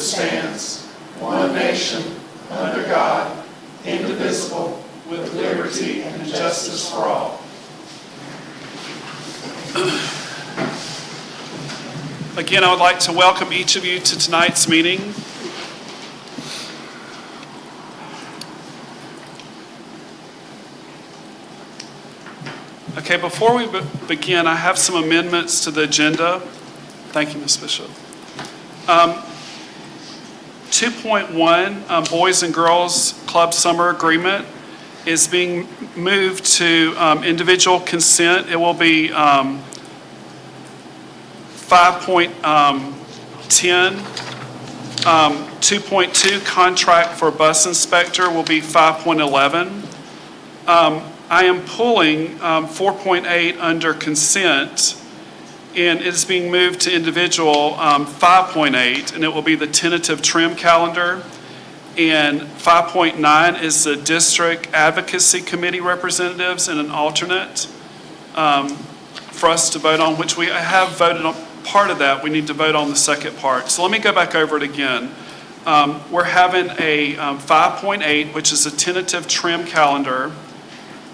stands, one nation, under God, indivisible, with liberty and justice for all. Again, I would like to welcome each of you to tonight's meeting. Okay, before we begin, I have some amendments to the agenda. Thank you, Ms. Bishop. 2.1, Boys and Girls Club Summer Agreement, is being moved to individual consent. It will be 5.10. 2.2, contract for bus inspector, will be 5.11. I am pulling 4.8 under consent, and it is being moved to individual 5.8, and it will be the tentative trim calendar. And 5.9 is the district advocacy committee representatives and an alternate for us to vote on, which we have voted on part of that. We need to vote on the second part. So let me go back over it again. We're having a 5.8, which is a tentative trim calendar.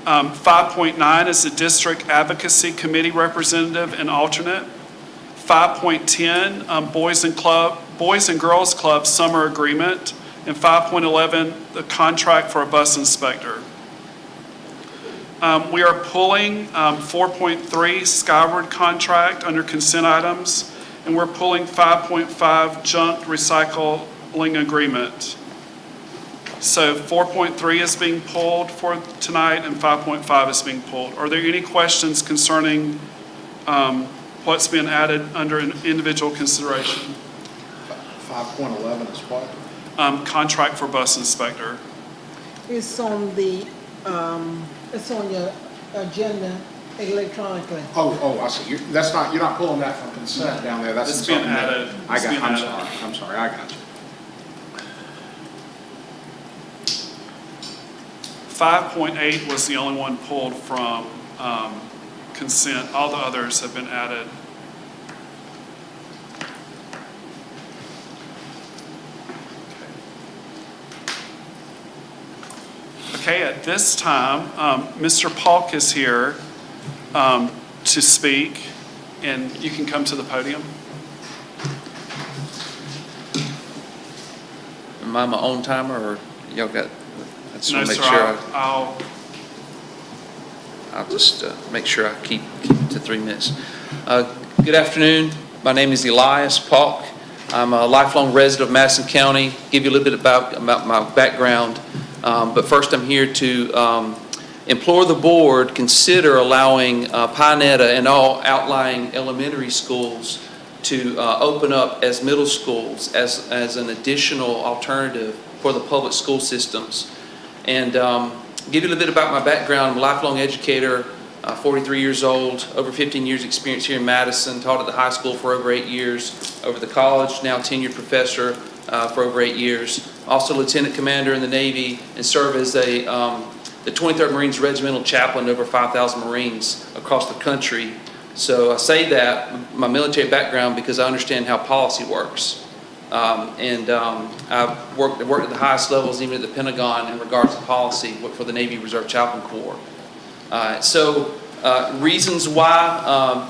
5.9 is the district advocacy committee representative and alternate. 5.10, Boys and Girls Club Summer Agreement. And 5.11, the contract for a bus inspector. We are pulling 4.3 Skyward contract under consent items, and we're pulling 5.5 junk recycling agreement. So 4.3 is being pulled for tonight, and 5.5 is being pulled. Are there any questions concerning what's been added under an individual consideration? 5.11 is what? Contract for bus inspector. It's on the, it's on your agenda electronically. Oh, I see. You're not pulling that from consent down there. That's It's being added. I'm sorry, I got you. 5.8 was the only one pulled from consent. All the others have been added. Okay, at this time, Mr. Polk is here to speak, and you can come to the podium. Am I my own timer, or y'all got? I just No, want to sir, make sure I'll just make sure I keep it to 3 minutes. Good afternoon. My name is Elias Polk. I'm a lifelong resident of Madison County. Give you a little bit about my background. But first, I'm here to implore the board consider allowing Pinetta and all outlying elementary schools to open up as middle schools as an additional alternative for the public school systems. And give you a little bit about my background. I'm a lifelong educator, 43 years old, over 15 years experience here in Madison, taught at the high school for over 8 years, over the college, now tenured professor for over 8 years. Also lieutenant commander in the Navy, and serve as the 23rd Marines regimental chaplain to over 5,000 Marines across the country. So I say that, my military background, because I understand how policy works. I've worked at the highest levels, even at the Pentagon, in regards to policy for the Navy Reserve Chaplain Corps. Reasons why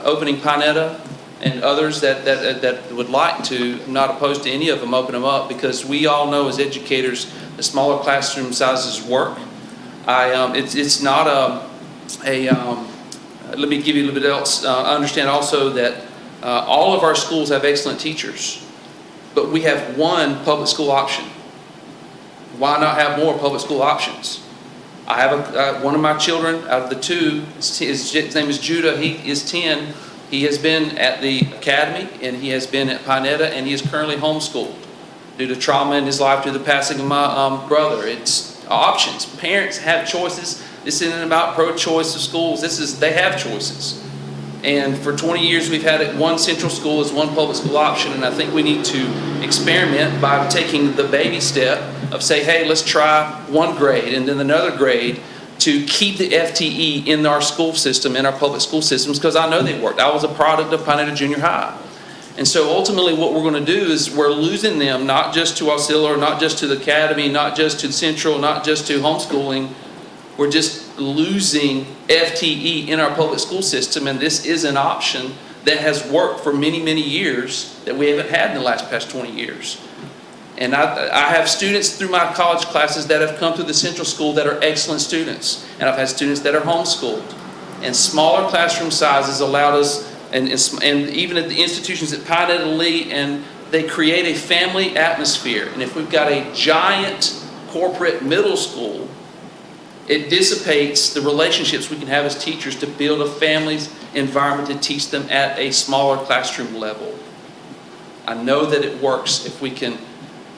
opening Pinetta and others that would like to, I'm not opposed to any of them, open them up, because we all know as educators the smaller classroom sizes work. It's not let me give you a little bit else. I understand also that all of our schools have excellent teachers, but we have one public school option. Why not have more public school options? I have one of my children out of the two, his name is Judah, he is 10. He has been at the academy, and he has been at Pinetta, and he is currently homeschooled due to trauma in his life due to the passing of my brother. It's options. Parents have choices. This isn't about pro-choice of schools. They have choices. And for 20 years, we've had one central school as one public school option, and I think we need to experiment by taking the baby step of say, hey, let's try one grade and then another grade to keep the FTE in our school system, in our public school systems, because I know they worked. I was a product of Pinetta Junior High. And so ultimately what we're going to do is we're losing them not just to Osceola, or not just to the academy, not just to Central, not just to homeschooling. We're just losing FTE in our public school system, and this is an option that has worked for many, many years that we haven't had in the past 20 years. And I have students through my college classes that have come through the Central School that are excellent students. And I've had students that are homeschooled. And smaller classroom sizes allowed us, and even at the institutions at Pinetta Lee, and they create a family atmosphere. And if we've got a giant corporate middle school, it dissipates the relationships we can have as teachers to build a family's environment to teach them at a smaller classroom level. I know that it works if we can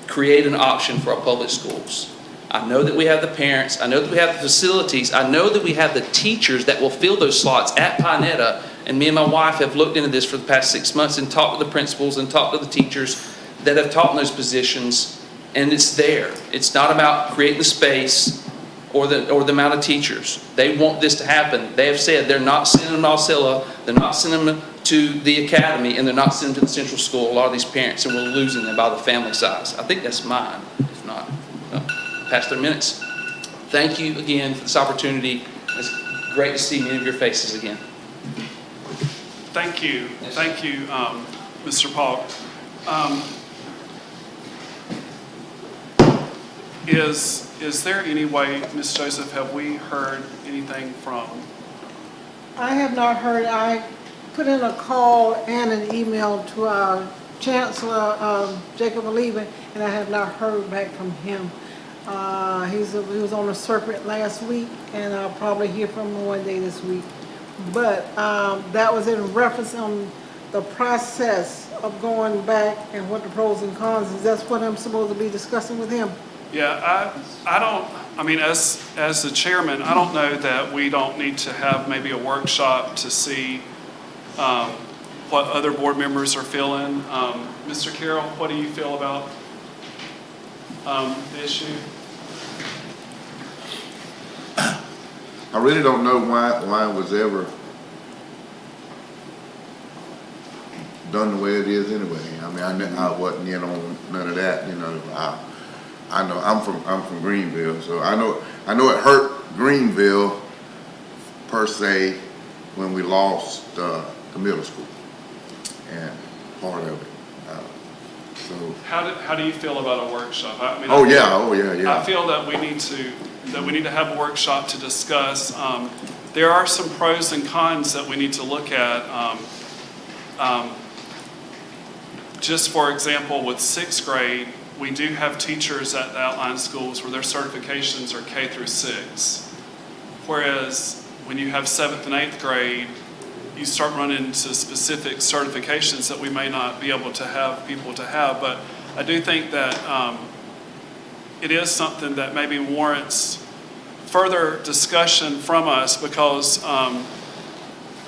create an option for our public schools. I know that we have the parents, I know that we have the facilities, I know that we have the teachers that will fill those slots at Pinetta, and me and my wife have looked into this for the past 6 months and talked to the principals and talked to the teachers that have taught in those positions, and it's there. It's not about creating the space or the amount of teachers. They want this to happen. They have said they're not sending them to Osceola, they're not sending them to the academy, and they're not sending them to the Central School, a lot of these parents, and we're losing them by the family size. I think that's mine, if not. Past their minutes. Thank you again for this opportunity. It's great to see many of your faces again. Thank you. Yes, Thank you, Mr. Paul. Is there any way, Ms. Joseph, have we heard anything from? I have not heard. I put in a call and an email to our Chancellor, Jacob Oliva, and I have not heard back from him. He was on a serpent last week, and I'll probably hear from him one day this week. But that was in reference on the process of going back and what the pros and cons is. That's what I'm supposed to be discussing with him. Yeah, I mean, as the chairman, I don't know that we don't need to have maybe a workshop to see what other board members are feeling. Mr. Carroll, what do you feel about the issue? I really don't know why it was ever done the way it is anyway. I mean, I wasn't in on none of that, you know. I know I'm from Greenville, so I know it hurt Greenville per se when we lost the middle school and part of it. So How do you feel about a workshop? I mean, oh yeah. I feel that we need to have a workshop to discuss. There are some pros and cons that we need to look at. Just for example, with 6th grade, we do have teachers at the outline schools where their certifications are K through 6. Whereas when you have 7th and 8th grade, you start running into specific certifications that we may not be able to have people to have. But I do think that it is something that maybe warrants further discussion from us, because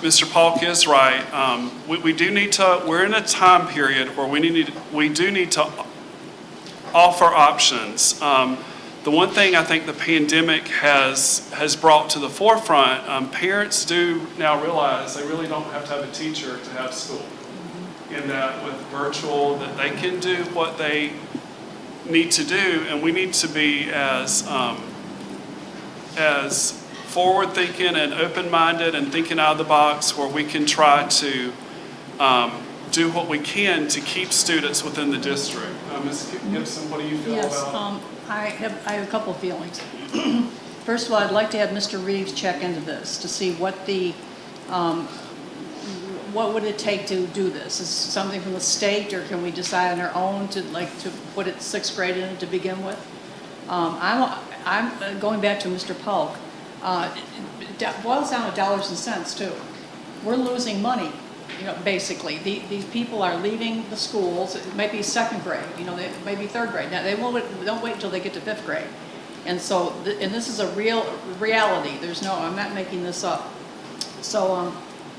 Mr. Polk is right. We do need to, we're in a time period where we do need to offer options. The one thing I think the pandemic has brought to the forefront, parents do now realize they really don't have to have a teacher to have school. And that with virtual, that they can do what they need to do, and we need to be as forward-thinking and open-minded and thinking out of the box, where we can try to do what we can to keep students within the district. Ms. Gibson, what do you feel about? I have a couple of feelings. First of all, I'd like to have Mr. Reeves check into this to see what would it take to do this? Is it something from the state, or can we decide on our own to put it 6th grade in to begin with? I'm going back to Mr. Polk. It boils down to dollars and cents too. We're losing money. Basically, these people are leaving the schools. It might be 2nd grade, they may be 3rd grade. Now don't wait until they get to 5th grade. And so, and this is a real reality. I'm not making this up. So,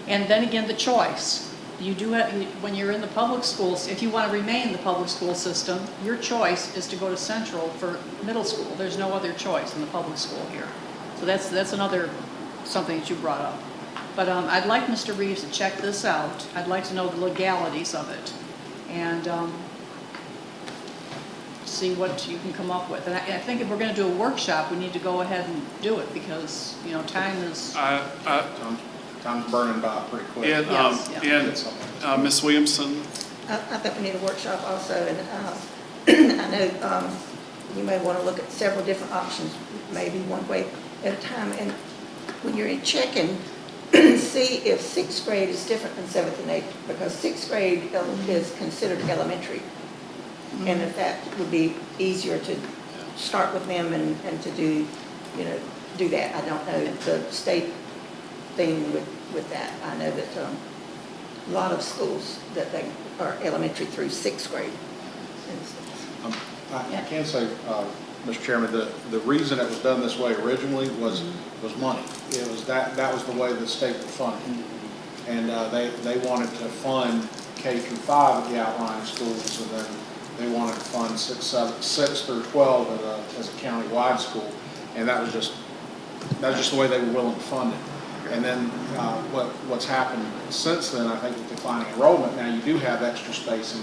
and then again, the choice. You do have, when you're in the public schools, if you want to remain in the public school system, your choice is to go to Central for middle school. There's no other choice in the public school here. So that's another something that you brought up. But I'd like Mr. Reeves to check this out. I'd like to know the legalities of it and see what you can come up with. And I think if we're going to do a workshop, we need to go ahead and do it because, you know, time is... Time's burning by pretty quick. And, Yes, yeah. and Ms. Williamson, I think we need a workshop also, and I know you may want to look at several different options, maybe one way at a time. And when you're checking, see if sixth grade is different than seventh and eighth, because sixth grade is considered elementary. And if that would be easier to start with them and to do, do that. I don't know the state thing with that. I know that a lot of schools that they are elementary through sixth grade. I can say, Mr. Chairman, the reason it was done this way originally was money. It was that was the way the state would fund it. And they wanted to fund K through 5 at the outlying schools, and then they wanted to fund 6 through 12 as a county-wide school. And that was just the way they were willing to fund it. And then what's happened since then, I think with declining enrollment, now you do have extra space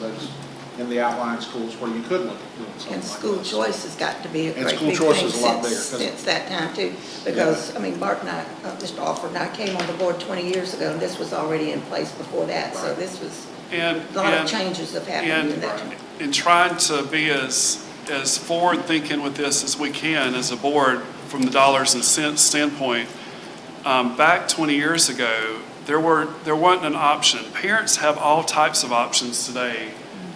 in the outlying schools where you could look at doing something And like school this. choice has got to be a And great school big choice thing is a lot bigger, 'cause- since that time too. Because, I mean, Bart and I, Mr. Alford and I came on the board 20 years ago, and this was already in place before that. So Right. this was, and... a lot and- of changes have happened in that time. in trying to be as forward-thinking with this as we can as a board from the dollars and cents standpoint, back 20 years ago, there wasn't an option. Parents have all types of options today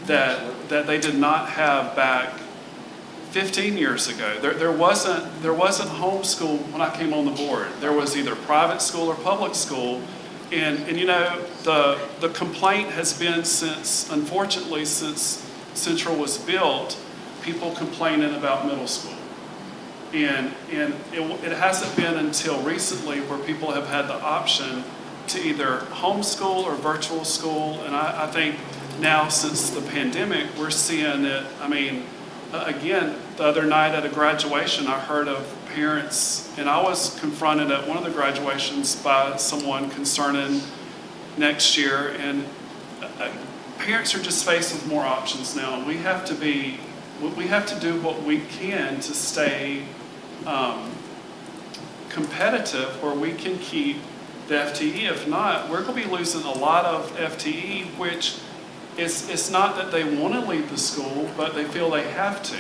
that they did not have back 15 years ago. There wasn't homeschool when I came on the board. There was either private school or public school. And the complaint has been unfortunately, since Central was built, people complaining about middle school. And it hasn't been until recently where people have had the option to either homeschool or virtual school. And I think now since the pandemic, we're seeing it. I mean, again, the other night at a graduation, I heard of parents, and I was confronted at one of the graduations by someone concerning next year, and parents are just faced with more options now. We have to do what we can to stay competitive where we can keep the FTE. If not, we're going to be losing a lot of FTE, which it's not that they want to leave the school, but they feel they have to.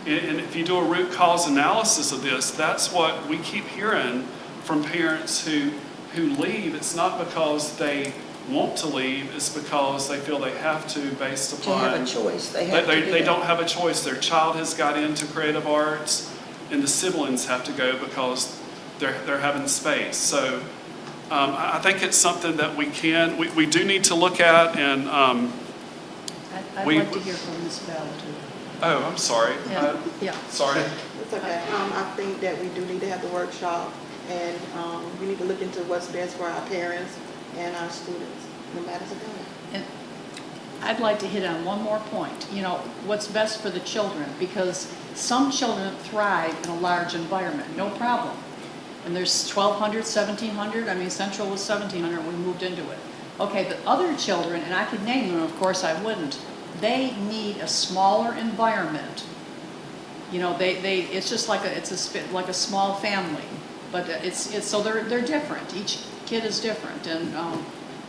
And if you do a root cause analysis of this, that's what we keep hearing from parents who leave. It's not because they want to leave, it's because they feel they have to based upon... To have a choice, they have to do They that. don't have a choice. Their child has got into creative arts, and the siblings have to go because they're having space. So I think it's something that we do need to look at, and I'd we- like to hear from Ms. Bell too. oh, I'm sorry. Yeah. Sorry. It's okay. I think that we do need to have the workshop, and we need to look into what's best for our parents and our students in Madison County. And I'd like to hit on one more point, what's best for the children, because some children thrive in a large environment, no problem. And there's 1,200, 1,700, I mean, Central was 1,700, we moved into it. Okay, the other children, and I could name them, of course I wouldn't, they need a smaller environment. It's just like a small family, but so they're different. Each kid is different, and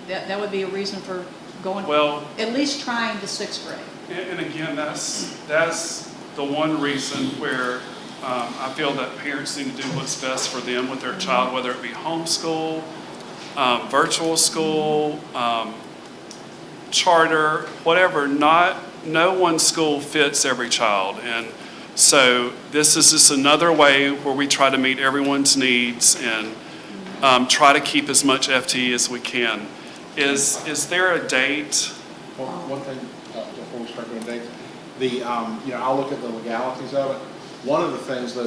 that would be a reason for going, Well, at least trying the sixth grade. and again, that's the one reason where I feel that parents need to do what's best for them with their child, whether it be homeschool, virtual school, charter, whatever. No one school fits every child, and so this is just another way where we try to meet everyone's needs and try to keep as much FTE as we can. Is there a date? Well, one thing before we start doing dates, I'll look at the legalities of it. One of the things that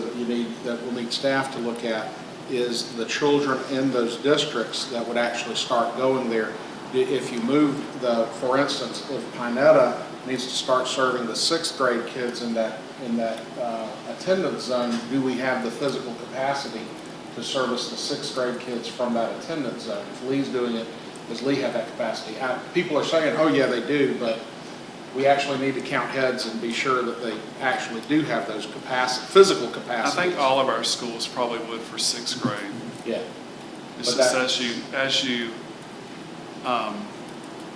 we'll need staff to look at is the children in those districts that would actually start going there. If you move for instance, if Pinetta needs to start serving the sixth grade kids in that attendance zone, do we have the physical capacity to service the sixth grade kids from that attendance zone. If Lee's doing it, does Lee have that capacity? People are saying, oh yeah, they do, but we actually need to count heads and be sure that they actually do have those physical I capacities. think all of our schools probably would for sixth grade. Yeah. It's But just as you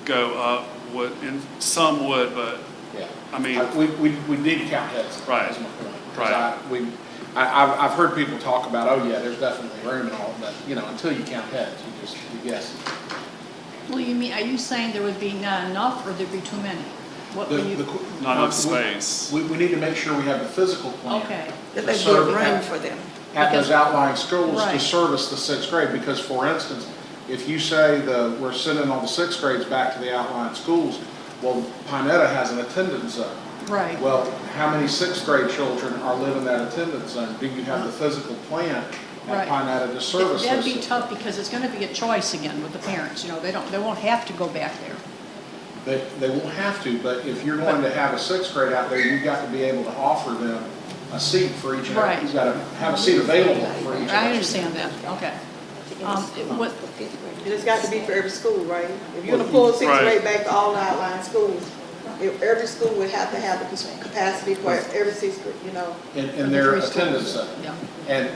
go up, and some would, but Yeah. I mean, We need to count heads. Right. Is my point. 'Cause Right. I've heard people talk about, oh yeah, there's definitely room and all, but, until you count heads, you guess. Well, are you saying there would be not enough or there'd be too many? What were you, not enough space. We need to make sure we have the physical plan. okay, That to there'd be a serve room for them. At those Because- outlying schools to Right. service the sixth grade, because for instance, if you say we're sending all the sixth grades back to the outlying schools, well, Pinetta has an attendance zone. right. Well, how many sixth grade children are living that attendance zone? Do you have the physical plan Right. at Pinetta to service those? That'd be tough because it's gonna be a choice again with the parents, they won't have to go back there. They won't have to, but if you're going to have a sixth grade out there, you've got to be able to offer them a seat for each. Right. You've got to have a seat available for each. I understand that, okay. What, And it's got to be for every school, right? If you're gonna pull sixth Right. grade back to all the outlying schools, every school would have to have the capacity for every sixth grade, In their three schools. attendance zone. Yeah. And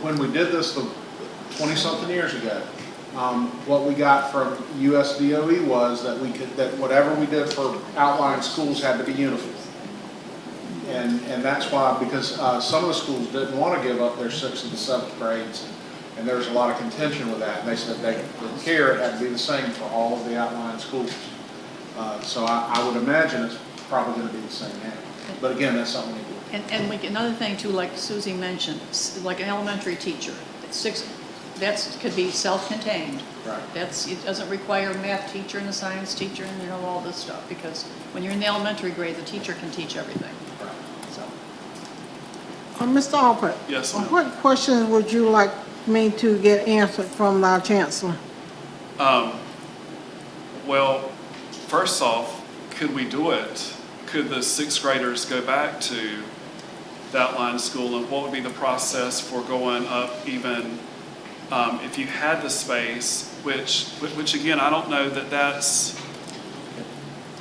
when we did this 20-something years ago, what we got from USDOE was that that whatever we did for outlying schools had to be uniform. And that's why, because some of the schools didn't want to give up their sixth and seventh grades, and there was a lot of contention with that. And they said they didn't care, it had to be the same for all of the outlying schools. So I would imagine it's probably going to be the same now. But again, that's something we do. and another thing too, like Susie mentioned, like an elementary teacher, could be self-contained. Right. It doesn't require a math teacher and a science teacher and, all this stuff, because when you're in the elementary grade, the teacher can teach everything, Right. so. Mr. Alpert? Yes, ma'am. What questions would you like me to get answered from our chancellor? Well, first off, could we do it? Could the sixth graders go back to the outlying school, and what would be the process for going up even if you had the space, which again, I don't know that that's,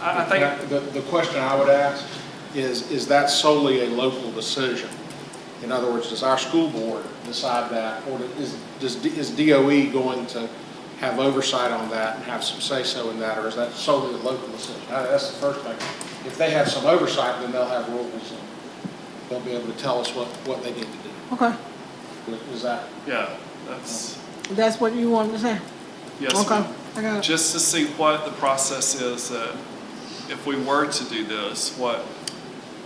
I think, The question I would ask is that solely a local decision? In other words, does our school board decide that, or is DOE going to have oversight on that and have some say-so in that, or is that solely a local decision? That's the first thing. If they have some oversight, then they'll have rules, and they'll be able to tell us what they need to do. Okay, Is that? yeah, that's what you wanted to say? yes, Okay, ma'am. I got it. Just to see what the process is, if we were to do this, what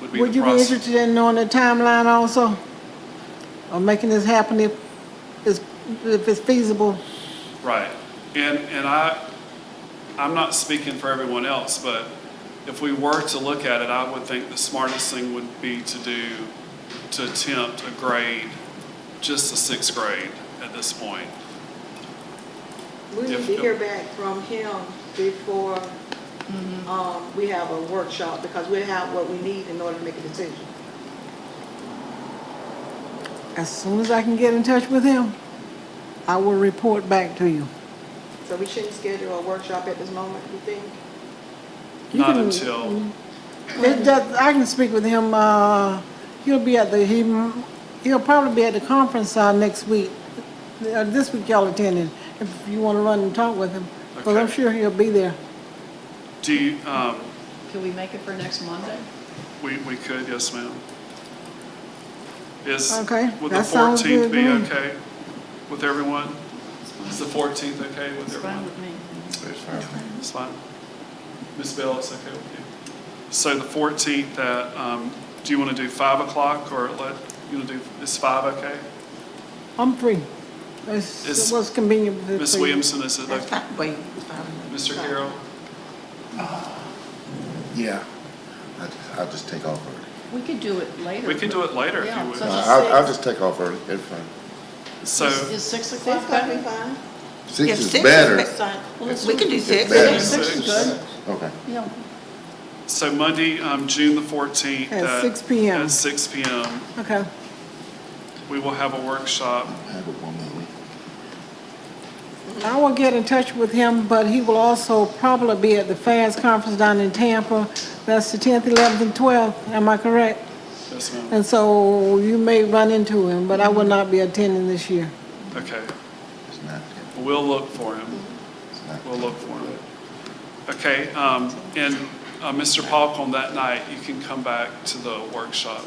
would be Would the you be process? interested in knowing the timeline also? Or making this happen if it's feasible? Right, and I'm not speaking for everyone else, but if we were to look at it, I would think the smartest thing would be to attempt a grade, just a sixth grade at this point. We need to hear back from him before we have a workshop, because we have what we need in order to make a decision. As soon as I can get in touch with him, I will report back to you. So we shouldn't schedule a workshop at this moment, you think? You Not can- until, I can speak with him, he'll probably be at the conference next week. This week y'all attending, if you want to run and talk with him, because I'm Okay. sure he'll be there. do you, Can we make it for next Monday? we could, yes, ma'am. Okay, Would the that sounds 14th good be to me. okay with everyone? Is the 14th okay with It's fine everyone? with me. It's fine. Ms. Bell, it's okay with you? So the 14th do you want to do 5 o'clock, or is 5 okay? I'm free. It's Is- what's convenient for you. Ms. Williamson, is it That's okay? fine, wait, it's fine. Mr. Carroll? Yeah, I'll just take off early. We could do it later. We can do it later if Yeah, you would. so- I'll just take off early, it's fine. So, Is 6 6 o'clock o'clock be better? fine? Six If is 6 better. Fine. Well, let's We can do 6. better. 6 is good, Okay. yeah. so Monday, June the 14th. At 6 p.m. At 6 p.m. Okay, we will have a workshop. Have it one more week. I will get in touch with him, but he will also probably be at the FAS conference down in Tampa. That's the 10th, 11th, and 12th. Am I correct? Yes, ma'am. And so you may run into him, but I will not be attending this year. Okay, It's not, we'll look for him. it's not. We'll look for him. Okay, and Mr. Polk, on that night, you can come back to the workshop.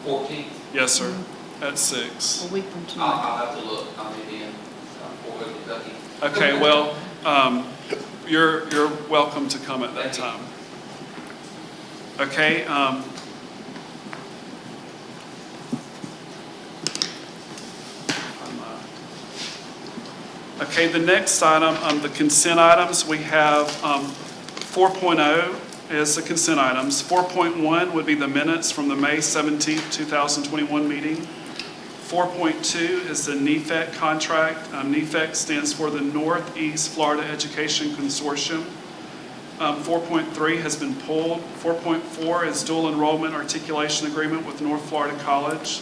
14th? Yes, sir, at 6. A week from tonight. I'll have to look. I may be in Fort Hood, Kentucky. Okay, well, you're welcome to come at that time. Okay, okay, the next item, the consent items, we have 4.0 is the consent items. 4.1 would be the minutes from the May 17th, 2021 meeting. 4.2 is the NEFEC contract. NEFEC stands for the Northeast Florida Education Consortium. 4.3 has been pulled. 4.4 is dual enrollment articulation agreement with North Florida College.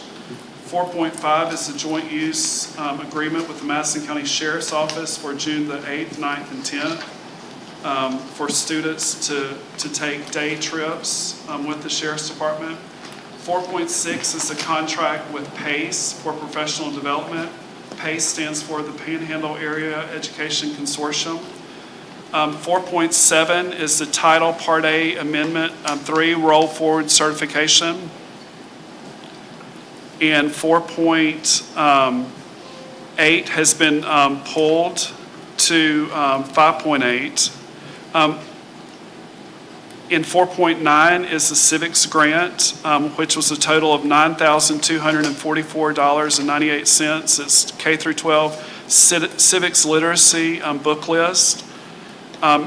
4.5 is the joint use agreement with the Madison County Sheriff's Office for June the 8th, 9th, and 10th for students to take day trips with the Sheriff's Department. 4.6 is the contract with PACE for professional development. PACE stands for the Panhandle Area Education Consortium. 4.7 is the Title Part A Amendment 3 Roll Forward Certification. And 4.8 has been pulled to 5.8. In 4.9 is the civics grant, which was a total of $9,244.98. It's K through 12 civics literacy book list.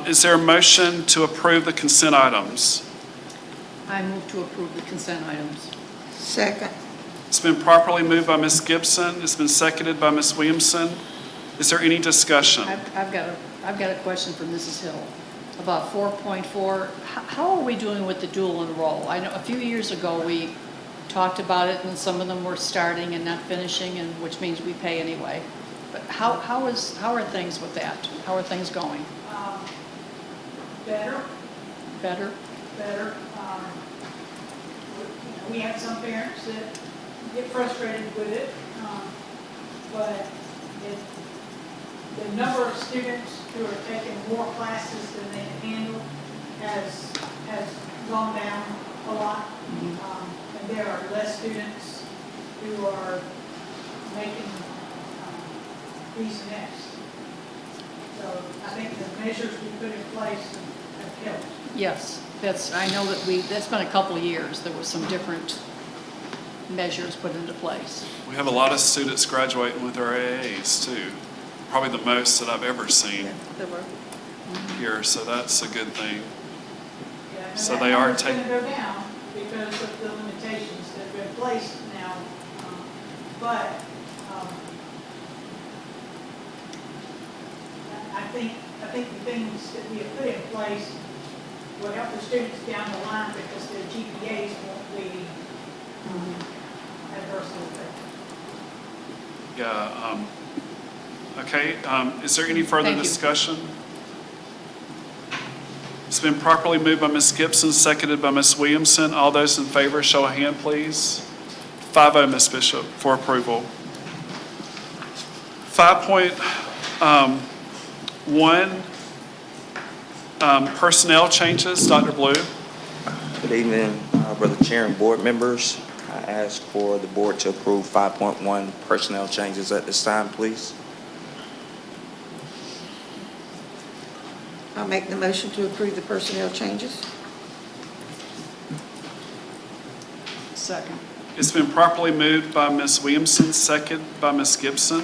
Is there a motion to approve the consent items? I move to approve the consent items. Second. It's been properly moved by Ms. Gibson. It's been seconded by Ms. Williamson. Is there any discussion? I've got a question for Mrs. Hill about 4.4. How are we doing with the dual enroll? I know a few years ago we talked about it and some of them were starting and not finishing, and which means we pay anyway. But how are things with that? How are things going? Better, Better? better. We have some parents that get frustrated with it, but the number of students who are taking more classes than they can handle has gone down a lot. And there are less students who are making B's and F's. So I think the measures we put in place have helped. Yes, I know that that's been a couple of years. There were some different measures put into place. We have a lot of students graduating with their AAs too. Probably the most that I've ever seen There were. here, so that's a good thing. Yeah, and So that they are number's taking- gonna go down because of the limitations that have been placed now. But I think the things that we have put in place will help the students down the line because their GPAs won't be adversely affected. Yeah, okay, is there any further Thank you. discussion? It's been properly moved by Ms. Gibson, seconded by Ms. Williamson. All those in favor, show a hand, please. 5-0, Ms. Bishop, for approval. 5.1, personnel changes. Dr. Blue. Good evening, Brother Chair and board members. I ask for the board to approve 5.1 personnel changes at this time, please. I'll make the motion to approve the personnel changes. Second. It's been properly moved by Ms. Williamson, second by Ms. Gibson,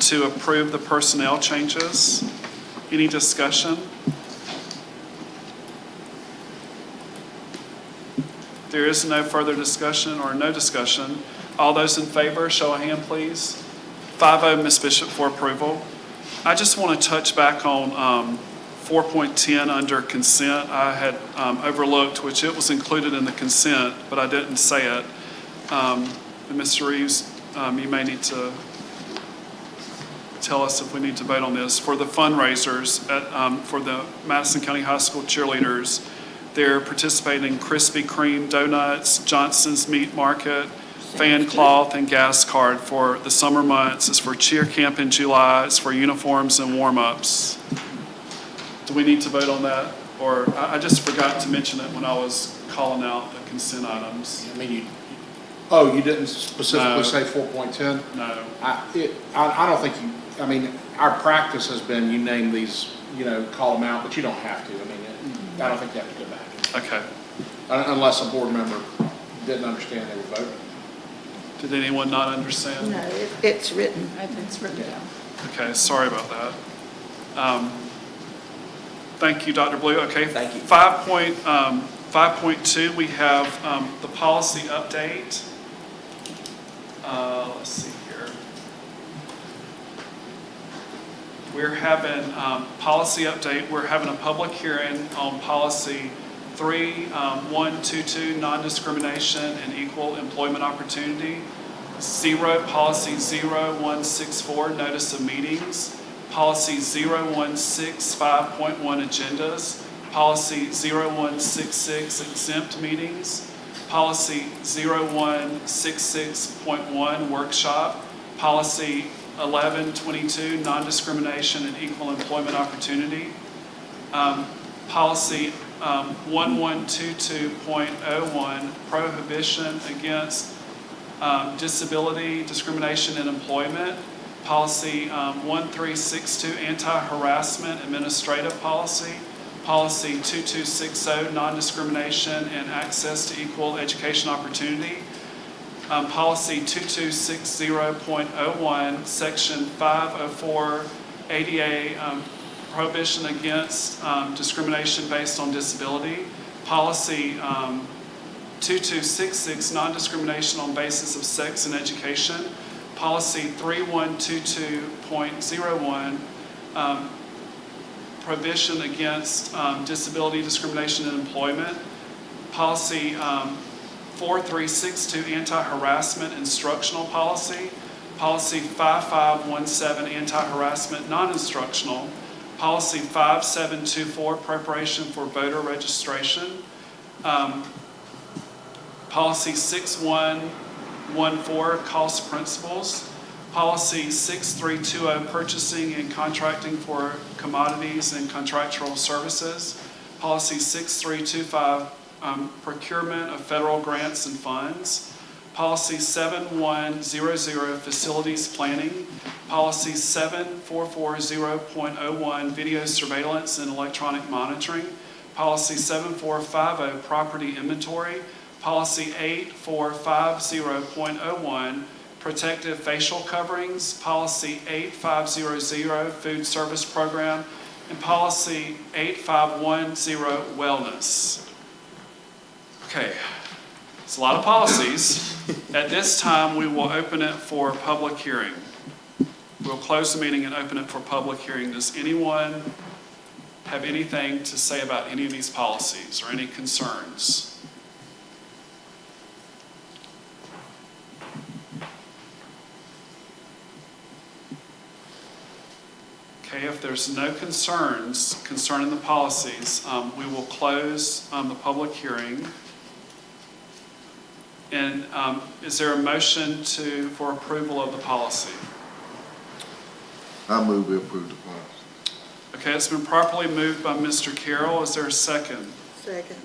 to approve the personnel changes. Any discussion? There is no further discussion or no discussion. All those in favor, show a hand, please. 5-0, Ms. Bishop, for approval. I just want to touch back on 4.10 under consent. I had overlooked, which it was included in the consent, but I didn't say it. And Mr. Reeves you may need to tell us if we need to vote on this. For the fundraisers for the Madison County High School cheerleaders, they're participating in Krispy Kreme donuts, Johnson's Meat Market, fan cloth, and gas card for the summer months. It's for cheer camp in July. It's for uniforms and warm-ups. Do we need to vote on that? Or I just forgot to mention it when I was calling out the consent items. I mean, you didn't specifically No. say 4.10? No. I don't think I mean, our practice has been you name these, call them out, but you don't have to. I mean, I don't think you have to go back. Okay. Unless a board member didn't understand they were voting. Did anyone not understand? No, it's written. I think it's written down. Okay, sorry about that. Thank you, Dr. Blue. Okay. Thank you. 5.2, we have the policy update. Let's see here. We're having policy update. We're having a public hearing on policy 3122, non-discrimination and equal employment opportunity. Policy 0164, notice of meetings. Policy 0165.1, agendas. Policy 0166, exempt meetings. Policy 0166.1, workshop. Policy 1122, non-discrimination and equal employment opportunity. Policy 1122.01, prohibition against disability, discrimination in employment. Policy 1362, anti-harassment administrative policy. Policy 2260, non-discrimination and access to equal education opportunity. Policy 2260.01, Section 504 ADA, prohibition against discrimination based on disability. Policy 2266, non-discrimination on basis of sex in education. Policy 3122.01, prohibition against disability discrimination in employment. Policy 4362, anti-harassment instructional policy. Policy 5517, anti-harassment non-instructional. Policy 5724, preparation for voter registration. Policy 6114, cost principles. Policy 6320, purchasing and contracting for commodities and contractual services. Policy 6325, procurement of federal grants and funds. Policy 7100, facilities planning. Policy 7440.01, video surveillance and electronic monitoring. Policy 7450, property inventory. Policy 8450.01, protective facial coverings. Policy 8500, food service program. And policy 8510, wellness. Okay, it's a lot of policies. At this time, we will open it for public hearing. We'll close the meeting and open it for public hearing. Does anyone have anything to say about any of these policies or any concerns? Okay, if there's no concerns concerning the policies, we will close the public hearing. And is there a motion for approval of the policy? I move we approve the policy. Okay, it's been properly moved by Mr. Carroll. Is there a second? Second.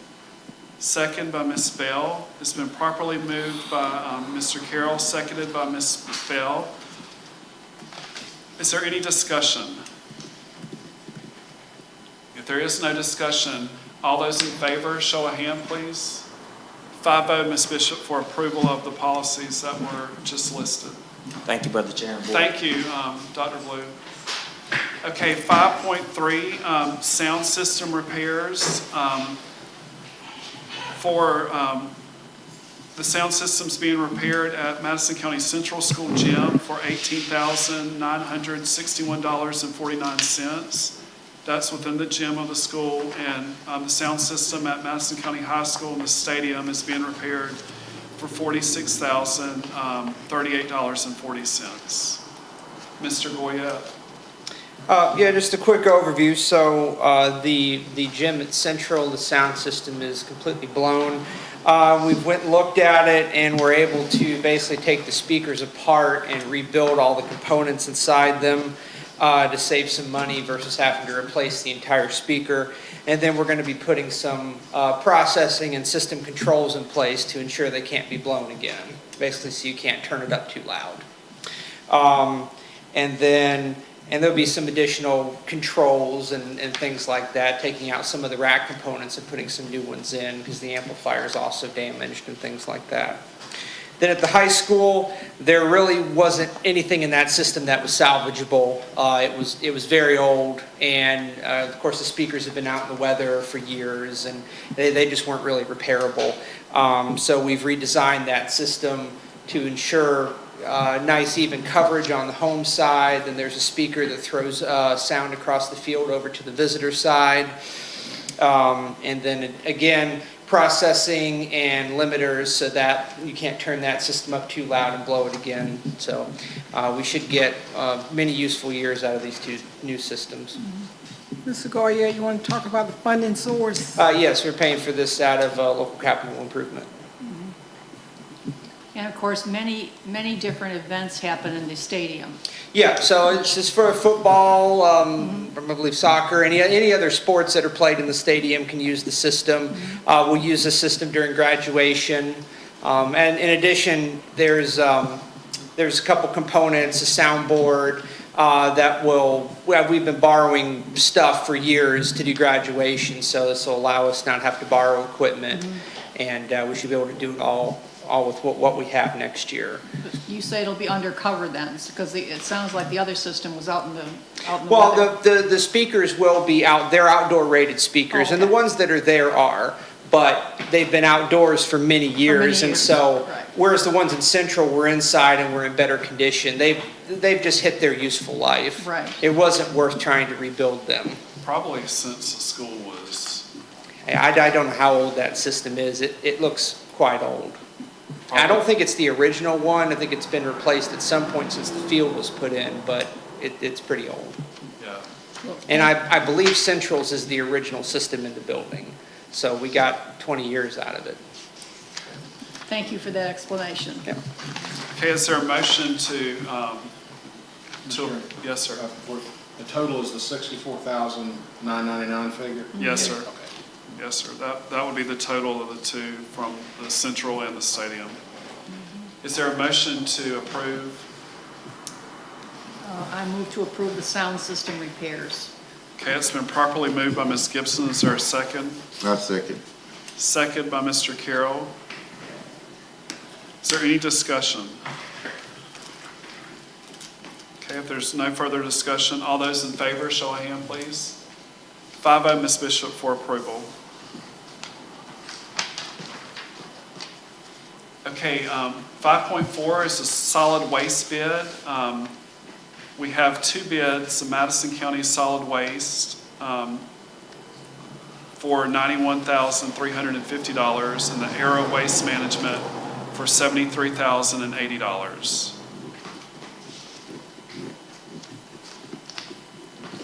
Second by Ms. Bell. It's been properly moved by Mr. Carroll, seconded by Ms. Bell. Is there any discussion? If there is no discussion, all those in favor, show a hand, please. 5-0, Ms. Bishop, for approval of the policies that were just listed. Thank you, Brother Chair and Board. Thank you, Dr. Blue. Okay, 5.3, sound system repairs. For the sound systems being repaired at Madison County Central School Gym for $18,961.49. That's within the gym of the school, and the sound system at Madison County High School in the stadium is being repaired for $46,038.40. Mr. Goya? Yeah, just a quick overview. So the gym at Central, the sound system is completely blown. We went and looked at it, and we're able to basically take the speakers apart and rebuild all the components inside them to save some money versus having to replace the entire speaker. And then we're going to be putting some processing and system controls in place to ensure they can't be blown again, basically so you can't turn it up too loud. And there'll be some additional controls and things like that, taking out some of the rack components and putting some new ones in because the amplifier is also damaged and things like that. Then at the high school, there really wasn't anything in that system that was salvageable. It was very old, and of course the speakers have been out in the weather for years, and they just weren't really repairable. So we've redesigned that system to ensure nice even coverage on the home side. Then there's a speaker that throws sound across the field over to the visitor side. And then again, processing and limiters so that you can't turn that system up too loud and blow it again. So we should get many useful years out of these two new systems. Mr. Goya, you want to talk about the funding source? Yes, we're paying for this out of local capital improvement. And of course, many different events happen in the stadium. Yeah, so it's just for football, I believe soccer, any other sports that are played in the stadium can use the system. We'll use the system during graduation. And in addition, there's a couple components, a soundboard we've been borrowing stuff for years to do graduation, so this will allow us not have to borrow equipment, and we should be able to do it all with what we have next year. You say it'll be undercover then, because it sounds like the other system was out in the Well, weather. the speakers will be out, they're outdoor rated speakers, and the ones that are there are, but they've been outdoors for many years, and so, right. whereas the ones in Central were inside and were in better condition, they've just hit their useful life. Right. It wasn't worth trying to rebuild them. Probably since the school was, I don't know how old that system is, it looks quite old. I don't think it's the original one. I think it's been replaced at some point since the field was put in, but it's pretty old. yeah. And I believe Central's is the original system in the building. So we got 20 years out of it. Thank you for that explanation. Yeah. Okay, is there a motion to, yes, sir. The total is the $64,999 figure? Yes, sir. Okay. Yes, sir. That would be the total of the two from the Central and the stadium. Is there a motion to approve? I move to approve the sound system repairs. Okay, it's been properly moved by Ms. Gibson. Is there a second? I second. Second by Mr. Carroll. Is there any discussion? Okay, if there's no further discussion, all those in favor, show of hand, please. 5-0, Ms. Bishop, for approval. Okay, 5.4 is a solid waste bid. We have two bids, the Madison County Solid Waste for $91,350 and the Aero Waste Management for $73,080.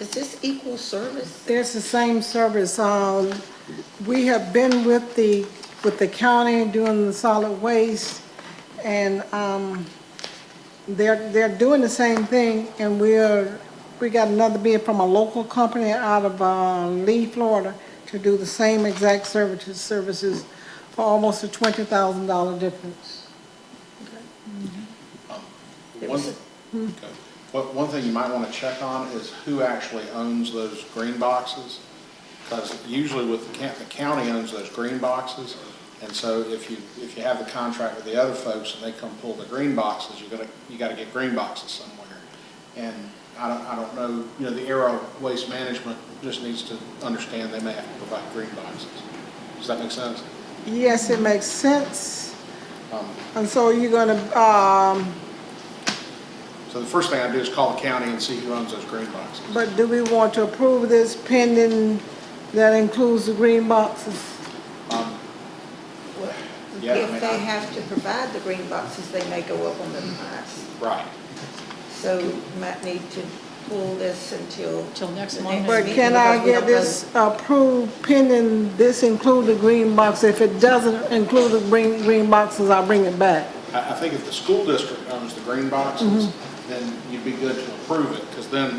Is this equal service? There's the same service. We have been with the county doing the solid waste, and they're doing the same thing, and we got another bid from a local company out of Lee, Florida, to do the same exact services for almost a $20,000 difference. One thing you might want to check on is who actually owns those green boxes. Because usually with the county owns those green boxes. And so if you have the contract with the other folks and they come pull the green boxes, you got to get green boxes somewhere. And I don't know, the Aero Waste Management just needs to understand they may have to provide green boxes. Does that make sense? Yes, it makes sense. And so you're gonna, So the first thing I do is call the county and see who owns those green boxes. but do we want to approve this pending that includes the green boxes? Yeah, I If mean, they have to provide the green boxes, they may go up on the price. Right. So you might need to pull this until. Till next the Monday. But meeting, can I because we get don't know. this approved pending this include the green box? If it doesn't include the green boxes, I'll bring it back. I think if the school district owns the green boxes, then you'd be good to approve it, because then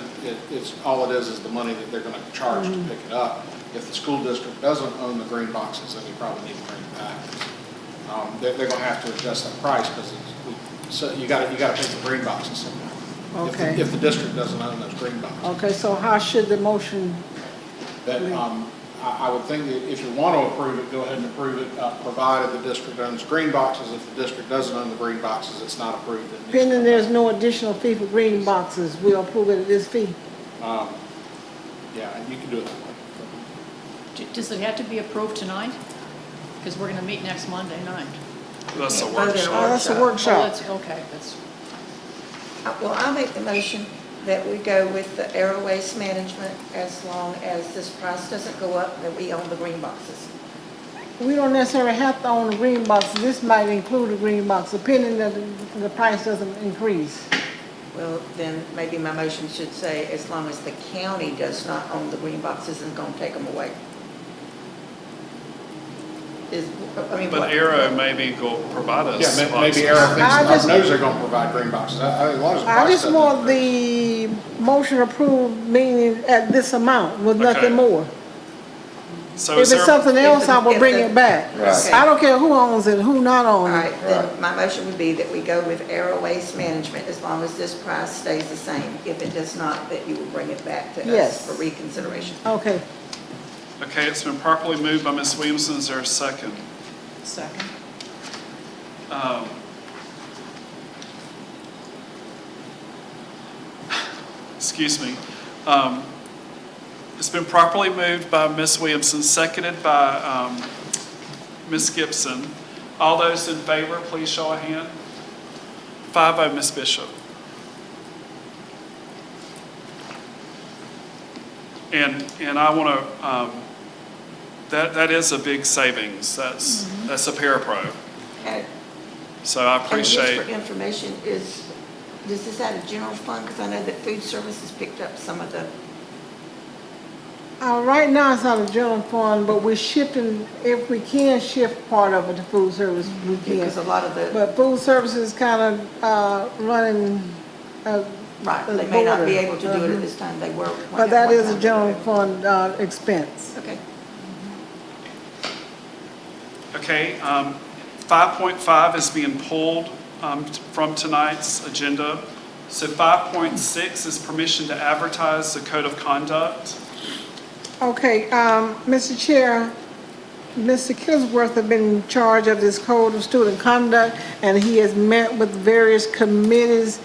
all it is the money that they're gonna charge to pick it up. If the school district doesn't own the green boxes, then you probably need to bring it back. They're gonna have to adjust that price, because so you gotta pay for green boxes somehow. Okay. If the district doesn't own those green boxes. Okay, so how should the motion, That, I would think that if you want to approve it, go ahead and approve it, provided the district owns green boxes. If the district doesn't own the green boxes, it's not approved. It needs to pending come there's back. no additional fee for green boxes, we'll approve it at this fee? Yeah, and you can do it that way. Does it have to be approved tonight? Because we're going to meet next Monday night. That's a Yeah, vote in workshop. Oh, that's a Oh, workshop. that's, okay, that's, Well, I'll make the motion that we go with the aero waste management as long as this price doesn't go up, that we own the green boxes. We don't necessarily have to own the green boxes, this might include the green box, depending that the price doesn't increase. Well, then maybe my motion should say, as long as the county does not own the green boxes and gonna take them away. But what- Arrow maybe go provide us. Yeah, boxes. maybe Arrow thinks, I just- knows they're going to provide green boxes. I think as long as the I price just doesn't want increase. the motion approved, meaning at this amount, with Okay. nothing more. So If is it's there, something else, I will if bring the- it back. Right. I don't care who owns it, who not All owns it. right, then my motion would be that we go with aero waste management as long as this price stays the same. If it does not, that you will bring it back to us Yes. for reconsideration. Okay, okay, it's been properly moved by Ms. Williamson. Is there a second? second. Excuse me. It's been properly moved by Ms. Williamson, seconded by Ms. Gibson. All those in favor, please show a hand. 5-0, Ms. Bishop. And I want to, that is a big savings. That's a parapro. Okay. So I And just appreciate. for information, does this out of general fund? Because I know that food services picked up some of the, right now it's out of general fund, but we're shifting, if we can shift part of it to food service, we can. because a lot of the, But food services kind of running, right, the they may not be border. able to do it at this time. They were. but that is a one general time. fund expense. Okay. Okay, 5.5 is being pulled from tonight's agenda. So 5.6 is permission to advertise the code of conduct. Okay, Mr. Chair, Mr. Kilsworth has been in charge of this code of student conduct, and he has met with various committees,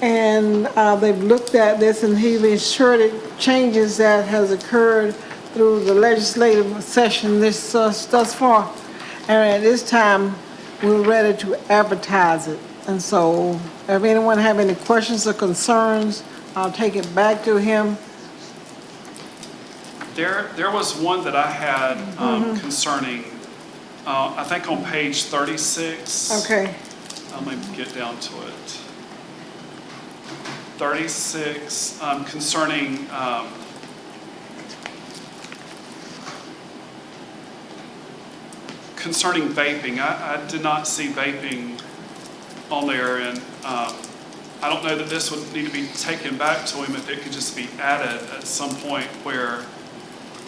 and they've looked at this, and he's ensured changes that has occurred through the legislative session thus far. And at this time, we're ready to advertise it. And so, if anyone have any questions or concerns, I'll take it back to him. There was one that I had concerning, I think on page 36. Okay. Let me get down to it. 36, concerning concerning vaping. I did not see vaping on there, and I don't know that this would need to be taken back to him, if it could just be added at some point where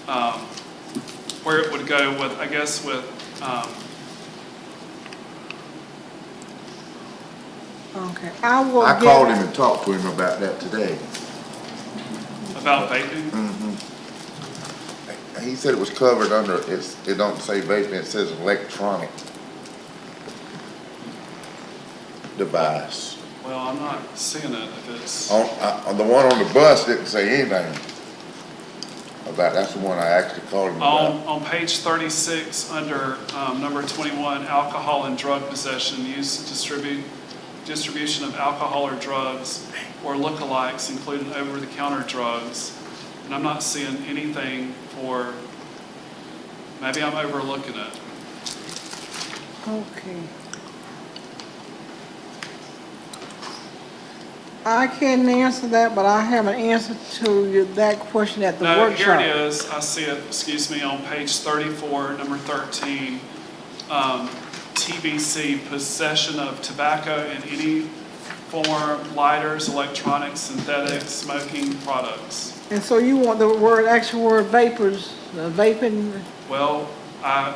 it would go with, I guess, with, Okay, I will I get. called him and talked to him about that today. about vaping. He said it was covered under, it don't say vaping, it says electronic device. Well, I'm not seeing it if it's, On the one on the bus didn't say anything about, that's the one I actually called him about. on page 36, under number 21, alcohol and drug possession, use, distribution of alcohol or drugs or lookalikes, including over-the-counter drugs. And I'm not seeing anything for, maybe I'm overlooking it. Okay. I can't answer that, but I have an answer to that question at the No, workshop. here it is. I see it, excuse me, on page 34, number 13. TBC, possession of tobacco in any form, lighters, electronics, synthetic, smoking products. And so you want the word, actual word vapors, vaping, Well, I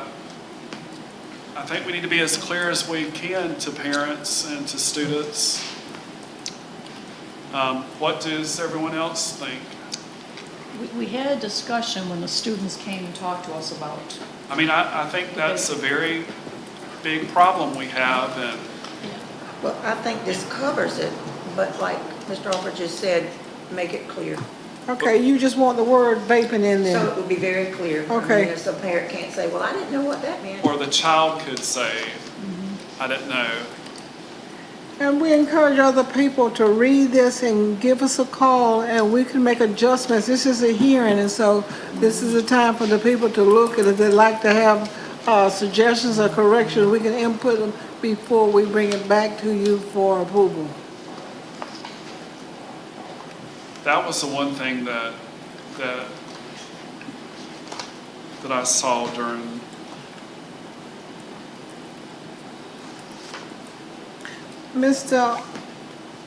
think we need to be as clear as we can to parents and to students. What does everyone else think? We had a discussion when the students came and talked to us about, I mean, I think that's a very big problem we have, and Well, I think this covers it, but like Mr. Alford just said, make it clear. okay, you just want the word vaping in So there. it would be very clear. Okay. So a parent can't say, well, I didn't know what that meant. or the child could say, I didn't know. And we encourage other people to read this and give us a call, and we can make adjustments. This is a hearing, and so this is a time for the people to look, and if they'd like to have suggestions or corrections, we can input them before we bring it back to you for approval. That was the one thing that I saw during. Mr.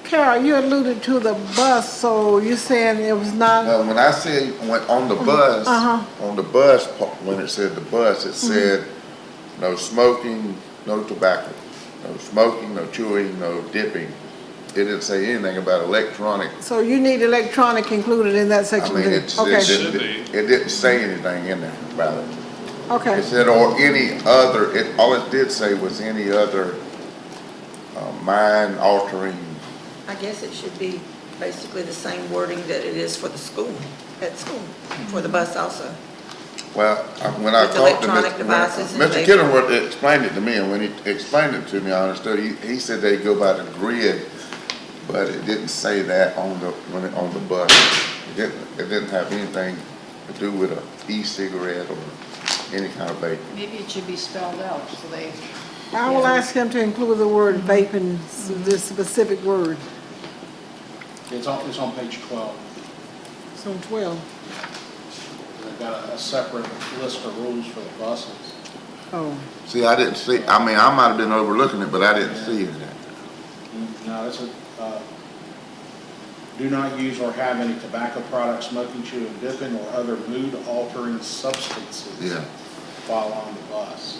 Carroll, you alluded to the bus, so you're saying it was not, When I say, on the bus, Uh-huh. on the bus, when it said the bus, it said no smoking, no tobacco, no smoking, no chewing, no dipping. It didn't say anything about electronic. so you need electronic included in that I section mean, too? it Okay, Should didn't say anything in there about it. okay. It said, or any other, all it did say was any other mind altering. I guess it should be basically the same wording that it is for the school, at school, for the bus also. Well, when I With talked to electronic devices and Mr. vaping. Kittenworth explained it to me, and when he explained it to me, I understood. He said they go by the grid, but it didn't say that on the bus. It didn't have anything to do with a e-cigarette or any kind of vape. maybe it should be spelled out, so they, I will ask him to include the word vaping, this specific word. It's on page 12. It's on 12. They've got a separate list of rules for the buses. Oh, See, I didn't see, I mean, I might have been overlooking it, but I didn't see it. No, it's do not use or have any tobacco products, smoking, chewing, dipping, or other mood-altering substances Yeah. while on the bus.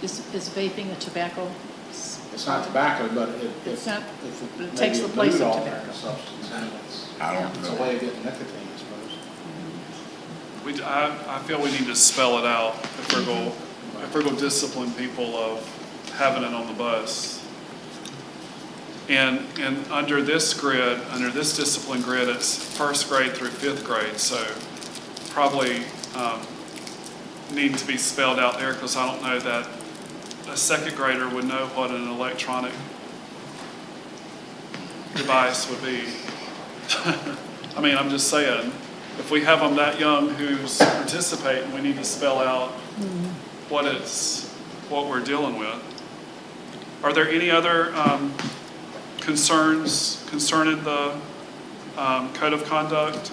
is vaping a tobacco? It's not tobacco, but It's not, if but it may takes be the a place of mood-altering tobacco. substance, and it's I don't a know. way of getting nicotine, I suppose. I feel we need to spell it out if we're going to discipline people of having it on the bus. And under this grid, under this discipline grid, it's first grade through fifth grade, so probably need to be spelled out there, because I don't know that a second grader would know what an electronic device would be. I mean, I'm just saying, if we have them that young who's participating, we need to spell out what we're dealing with. Are there any other concerns concerning the code of conduct?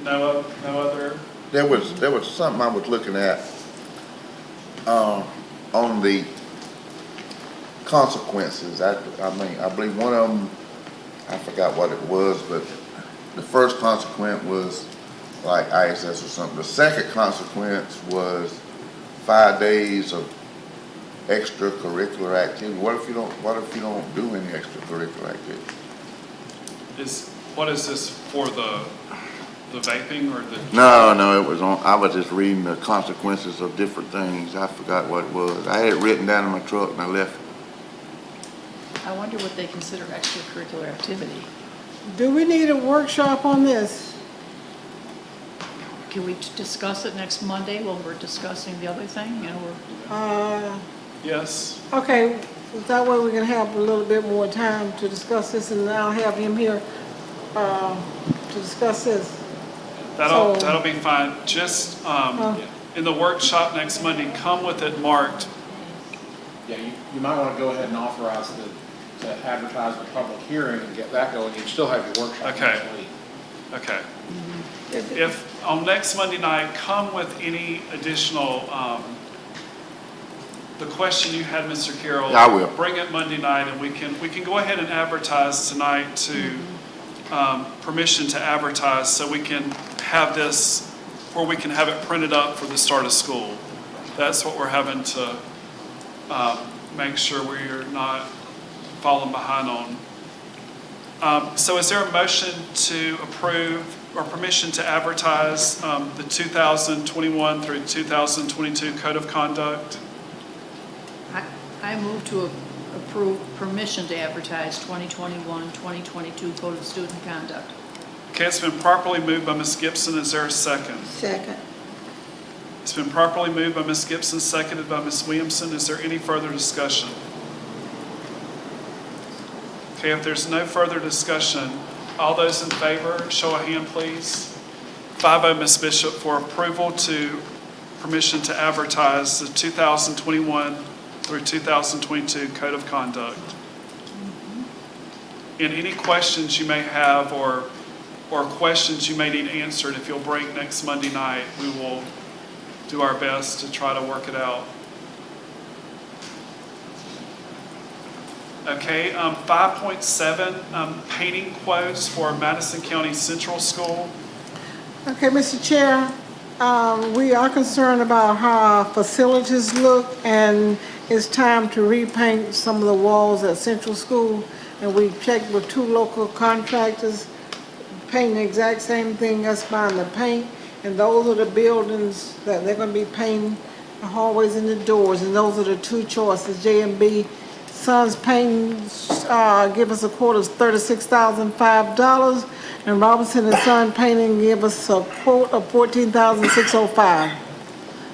No other? There was something I was looking at, on the consequences. I believe one of them, I forgot what it was, but the first consequence was like ISS or something. The second consequence was 5 days of extracurricular activity. What if you don't do any extracurricular activity? What is this for, the vaping or the? No, it was on, I was just reading the consequences of different things. I forgot what it was. I had it written down in my truck and I left it. I wonder what they consider extracurricular activity. do we need a workshop on this? Can we discuss it next Monday when we're discussing the other thing, you know, we're. Yes. Okay, That way we can have a little bit more time to discuss this, and I'll have him here to discuss this. So- That'll be fine. Just in the workshop next Monday, come with it marked. Yeah, you might want to go ahead and authorize to advertise the public hearing and get that going. You still have your workshop Okay. next week. Okay. If, on next Monday night, come with any additional, the question you had, Mr. Carroll. I will. Bring it Monday night, and we can go ahead and advertise tonight to, permission to advertise, so we can have this, where we can have it printed up for the start of school. That's what we're having to, make sure we're not falling behind on. So is there a motion to approve or permission to advertise the 2021 through 2022 Code of Conduct? I move to approve permission to advertise 2021, 2022 Code of Student Conduct. Okay, it's been properly moved by Ms. Gibson. Is there a second? Second. It's been properly moved by Ms. Gibson, seconded by Ms. Williamson. Is there any further discussion? Okay, if there's no further discussion, all those in favor, show of hand, please. 5-0, Ms. Bishop, for approval to permission to advertise the 2021 through 2022 Code of Conduct. And any questions you may have or questions you may need answered, if you'll bring next Monday night, we will do our best to try to work it out. Okay, 5.7, painting quotes for Madison County Central School. Okay, Mr. Chair, we are concerned about how our facilities look, and it's time to repaint some of the walls at Central School. And we checked with 2 local contractors, painting the exact same thing, us buying the paint. And those are the buildings that they're gonna be painting, the hallways and the doors, and those are the 2 choices. J&B Sons Painting, give us a quote of $36,005, and Robinson and Son Painting give us a quote of $14,605.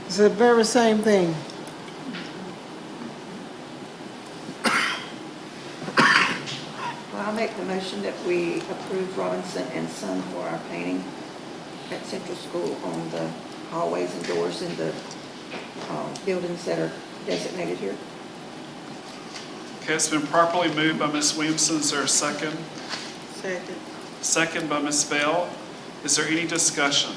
It's the very same thing. Well, I'll make the motion that we approve Robinson and Son for our painting at Central School on the hallways and doors in the buildings that are designated here. Okay, it's been properly moved by Ms. Williamson. Is there a second? Second. Second by Ms. Bell. Is there any discussion?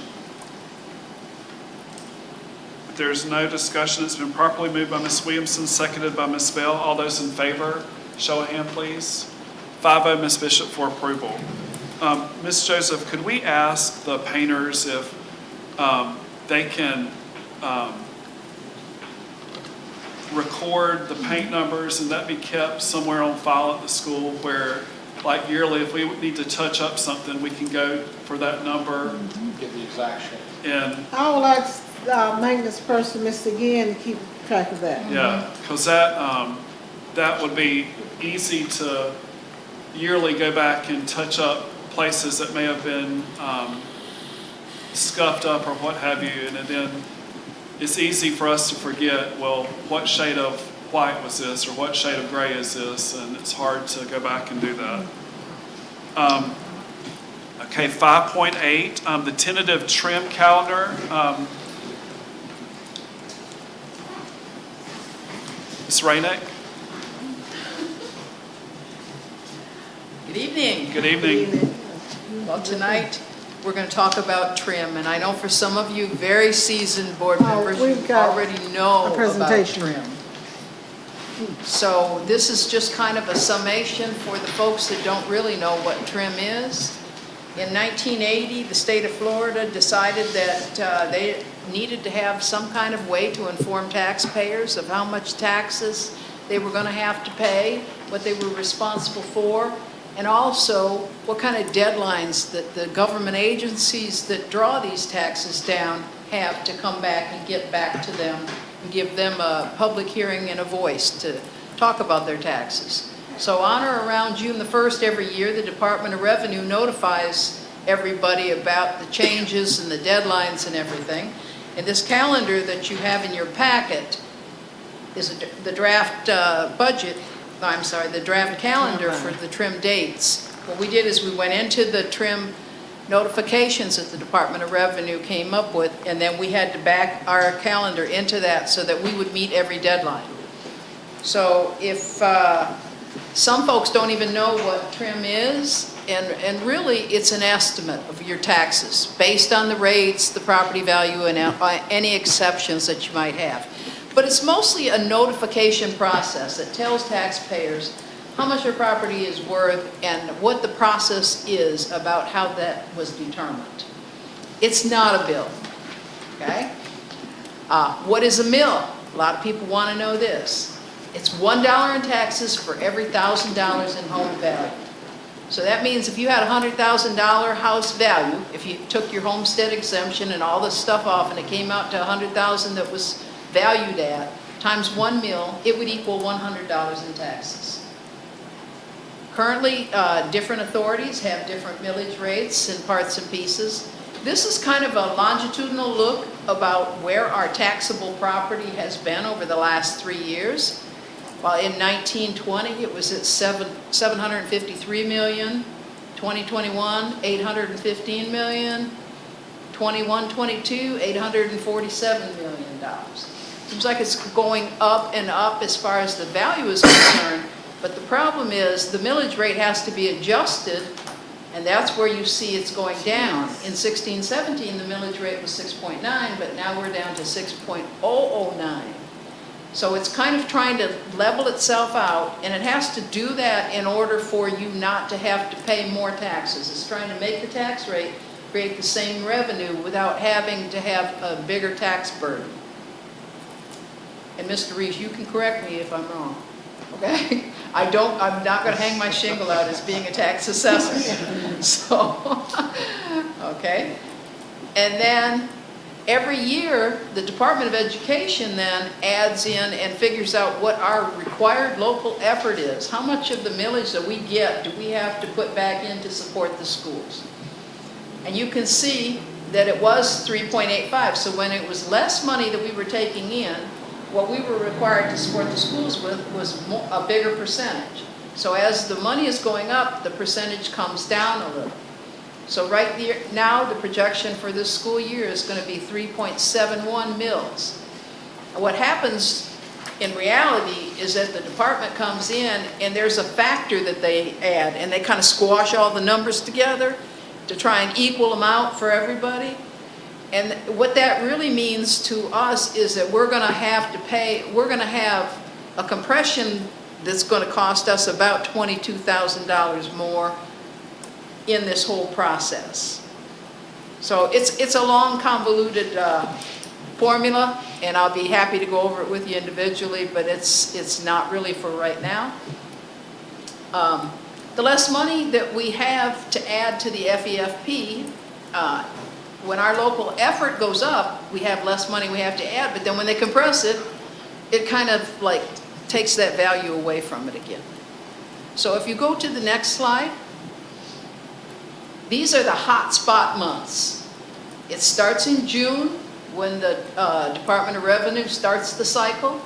If there's no discussion, it's been properly moved by Ms. Williamson, seconded by Ms. Bell. All those in favor, show of hand, please. 5-0, Ms. Bishop, for approval. Ms. Joseph, could we ask the painters if they can record the paint numbers and that be kept somewhere on file at the school where, like yearly, if we need to touch up something, we can go for that number? Get the exact shape. And, I would like maintenance person, Mr. Ginn, to keep track of that. yeah, because that would be easy to yearly go back and touch up places that may have been scuffed up or what have you, and then it's easy for us to forget, well, what shade of white was this, or what shade of gray is this, and it's hard to go back and do that. Okay, 5.8, the tentative trim calendar. Ms. Rainick? Good evening. Good evening. Well, tonight, we're going to talk about trim, and I know for some of you very seasoned board members, we've you got already know a about presentation. trim. So this is just kind of a summation for the folks that don't really know what trim is. In 1980, the state of Florida decided that they needed to have some kind of way to inform taxpayers of how much taxes they were going to have to pay, what they were responsible for, and also what kind of deadlines that the government agencies that draw these taxes down have to come back and get back to them and give them a public hearing and a voice to talk about their taxes. So on or around June the 1st every year, the Department of Revenue notifies everybody about the changes and the deadlines and everything. And this calendar that you have in your packet is the draft budget, I'm sorry, the draft calendar for the trim dates. What we did is we went into the trim notifications that the Department of Revenue came up with, and then we had to back our calendar into that so that we would meet every deadline. So if some folks don't even know what trim is, and really it's an estimate of your taxes based on the rates, the property value, and any exceptions that you might have. But it's mostly a notification process that tells taxpayers how much your property is worth and what the process is about how that was determined. It's not a bill, okay? What is a mill? A lot of people want to know this. It's $1 in taxes for every $1,000 in home value. So that means if you had a $100,000 house value, if you took your homestead exemption and all this stuff off and it came out to $100,000 that was valued at, times 1 mil, it would equal $100 in taxes. Currently, different authorities have different millage rates in parts and pieces. This is kind of a longitudinal look about where our taxable property has been over the last 3 years. While in 1920, it was at 753 million, 2021, 815 million, 21-22, $847 million. Seems like it's going up and up as far as the value is concerned, but the problem is the millage rate has to be adjusted, and that's where you see it's going down. In 16-17, the millage rate was 6.9, but now we're down to 6.009. So it's kind of trying to level itself out, and it has to do that in order for you not to have to pay more taxes. It's trying to make the tax rate create the same revenue without having to have a bigger tax burden. And Mr. Reeves, you can correct me if I'm wrong, okay? I'm not going to hang my shingle out as being a tax assessor. So, okay. And then every year, the Department of Education then adds in and figures out what our required local effort is. How much of the millage that we get do we have to put back in to support the schools? And you can see that it was 3.85. So when it was less money that we were taking in, what we were required to support the schools with was a bigger percentage. So as the money is going up, the percentage comes down a little. So right there, now the projection for this school year is going to be 3.71 mils. And what happens in reality is that the department comes in and there's a factor that they add, and they kind of squash all the numbers together to try and equal them out for everybody. And what that really means to us is that we're going to have a compression that's going to cost us about $22,000 more in this whole process. So it's a long, convoluted formula, and I'll be happy to go over it with you individually, but it's not really for right now. The less money that we have to add to the FEFP, when our local effort goes up, we have less money we have to add, but then when they compress it, it kind of like takes that value away from it again. So if you go to the next slide, these are the hot spot months. It starts in June when the Department of Revenue starts the cycle.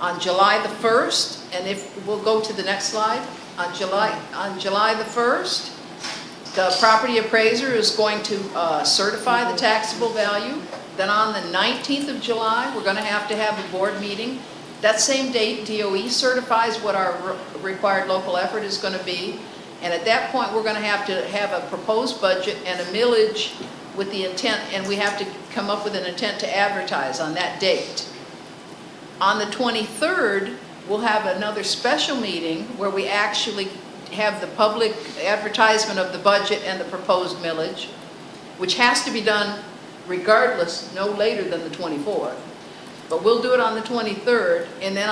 On July the 1st, and if we'll go to the next slide, on July the 1st, the property appraiser is going to certify the taxable value. Then on the 19th of July, we're going to have a board meeting. That same date, DOE certifies what our required local effort is going to be. And at that point, we're going to have a proposed budget and a millage with the intent, and we have to come up with an intent to advertise on that date. On the 23rd, we'll have another special meeting where we actually have the public advertisement of the budget and the proposed millage, which has to be done regardless, no later than the 24th. But we'll do it on the 23rd, and then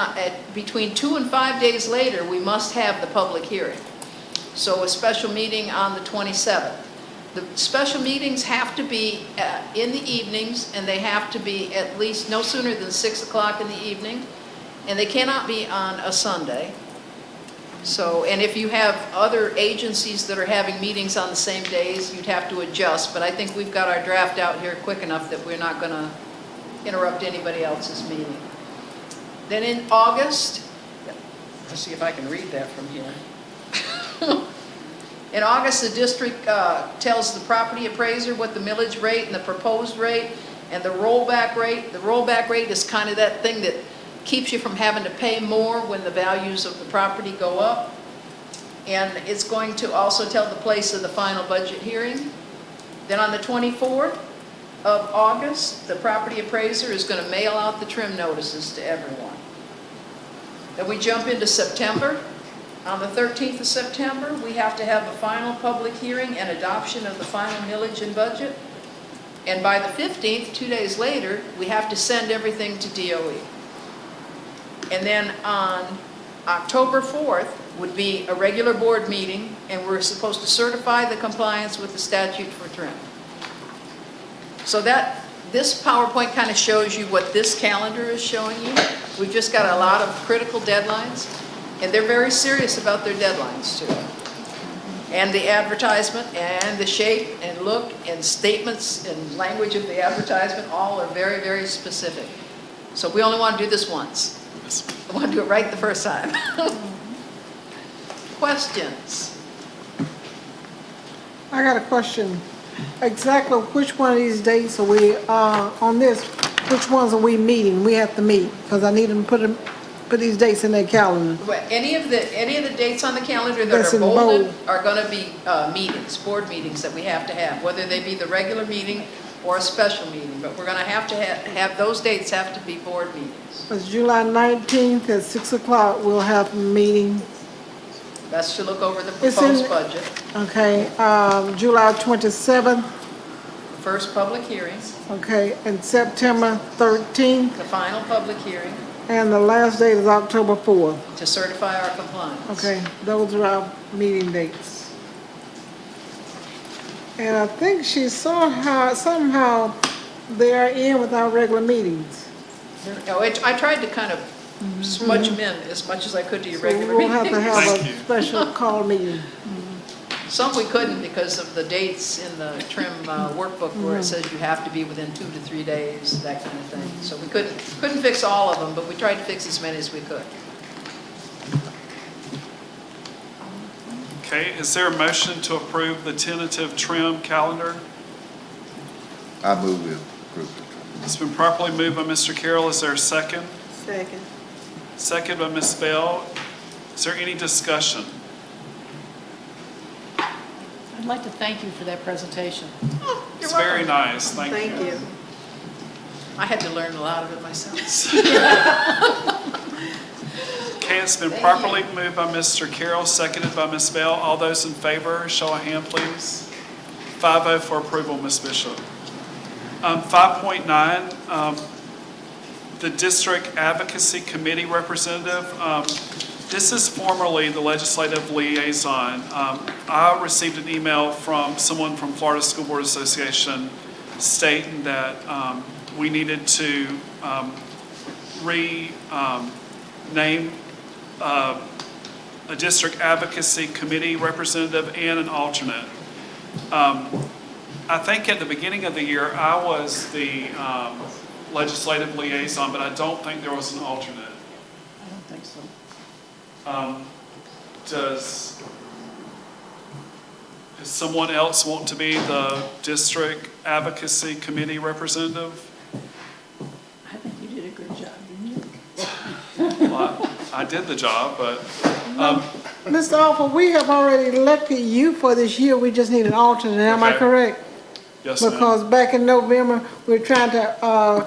between 2 and 5 days later, we must have the public hearing. So a special meeting on the 27th. The special meetings have to be in the evenings, and they have to be at least no sooner than 6 o'clock in the evening, and they cannot be on a Sunday. So, and if you have other agencies that are having meetings on the same days, you'd have to adjust, but I think we've got our draft out here quick enough that we're not going to interrupt anybody else's meeting. Then in August, let's see if I can read that from here. In August, the district tells the property appraiser what the millage rate and the proposed rate and the rollback rate. The rollback rate is kind of that thing that keeps you from having to pay more when the values of the property go up. And it's going to also tell the place of the final budget hearing. Then on the 24th of August, the property appraiser is going to mail out the trim notices to everyone. Then we jump into September. On the 13th of September, we have to have a final public hearing and adoption of the final millage and budget. And by the 15th, 2 days later, we have to send everything to DOE. And then on October 4th would be a regular board meeting, and we're supposed to certify the compliance with the statute for trim. So this PowerPoint kind of shows you what this calendar is showing you. We've just got a lot of critical deadlines, and they're very serious about their deadlines too. And the advertisement and the shape and look and statements and language of the advertisement all are very, very specific. So we only want to do this once. I want to do it right the first time. Questions? I got a question. Exactly which one of these dates are we, on this, which ones are we meeting? We have to meet, because I need them to put these dates in their calendar. Well, any of the dates on the calendar That's that are in bolded bold. are going to be meetings, board meetings that we have to have, whether they be the regular meeting or a special meeting. But we're going to have those dates have to be board meetings. It's July 19th at 6 o'clock, we'll have a meeting. That's to look over the It's in- proposed budget. Okay, July 27th, First public hearings, okay, and September 13th, the final public hearing and the last date is October 4th. to certify our compliance. Okay, those are our meeting dates. And I think she saw how, somehow they are in with our regular meetings. No, I tried to kind of smudge them in as much as I could to your So regular we'll have to meetings. have Thank a you. special call meeting. Some we couldn't because of the dates in the trim workbook where it says you have to be within 2 to 3 days, that kind of thing. So we couldn't fix all of them, but we tried to fix as many as we could. Okay, is there a motion to approve the tentative trim calendar? I move with approve. It's been properly moved by Mr. Carroll. Is there a second? Second. Second by Ms. Bell. Is there any discussion? I'd like to thank you for that presentation. It's very nice, thank you. Thank you. I had to learn a lot of it myself. Okay, it's been properly moved by Mr. Carroll, seconded by Ms. Bell. All those in favor, show of hand, please. 5-0 for approval, Ms. Bishop. 5.9, the District Advocacy Committee representative. This is formerly the legislative liaison. I received an email from someone from Florida School Board Association stating that we needed to rename a District Advocacy Committee representative and an alternate. I think at the beginning of the year, I was the legislative liaison, but I don't think there was an alternate. I don't think so. Does someone else want to be the District Advocacy Committee representative? I think you did a good job, didn't you? Well, I did the job, but, Mr. Alpha, we have already elected you for this year, we just need an alternate, am I Okay. correct? yes, ma'am. Because back in November, we were trying to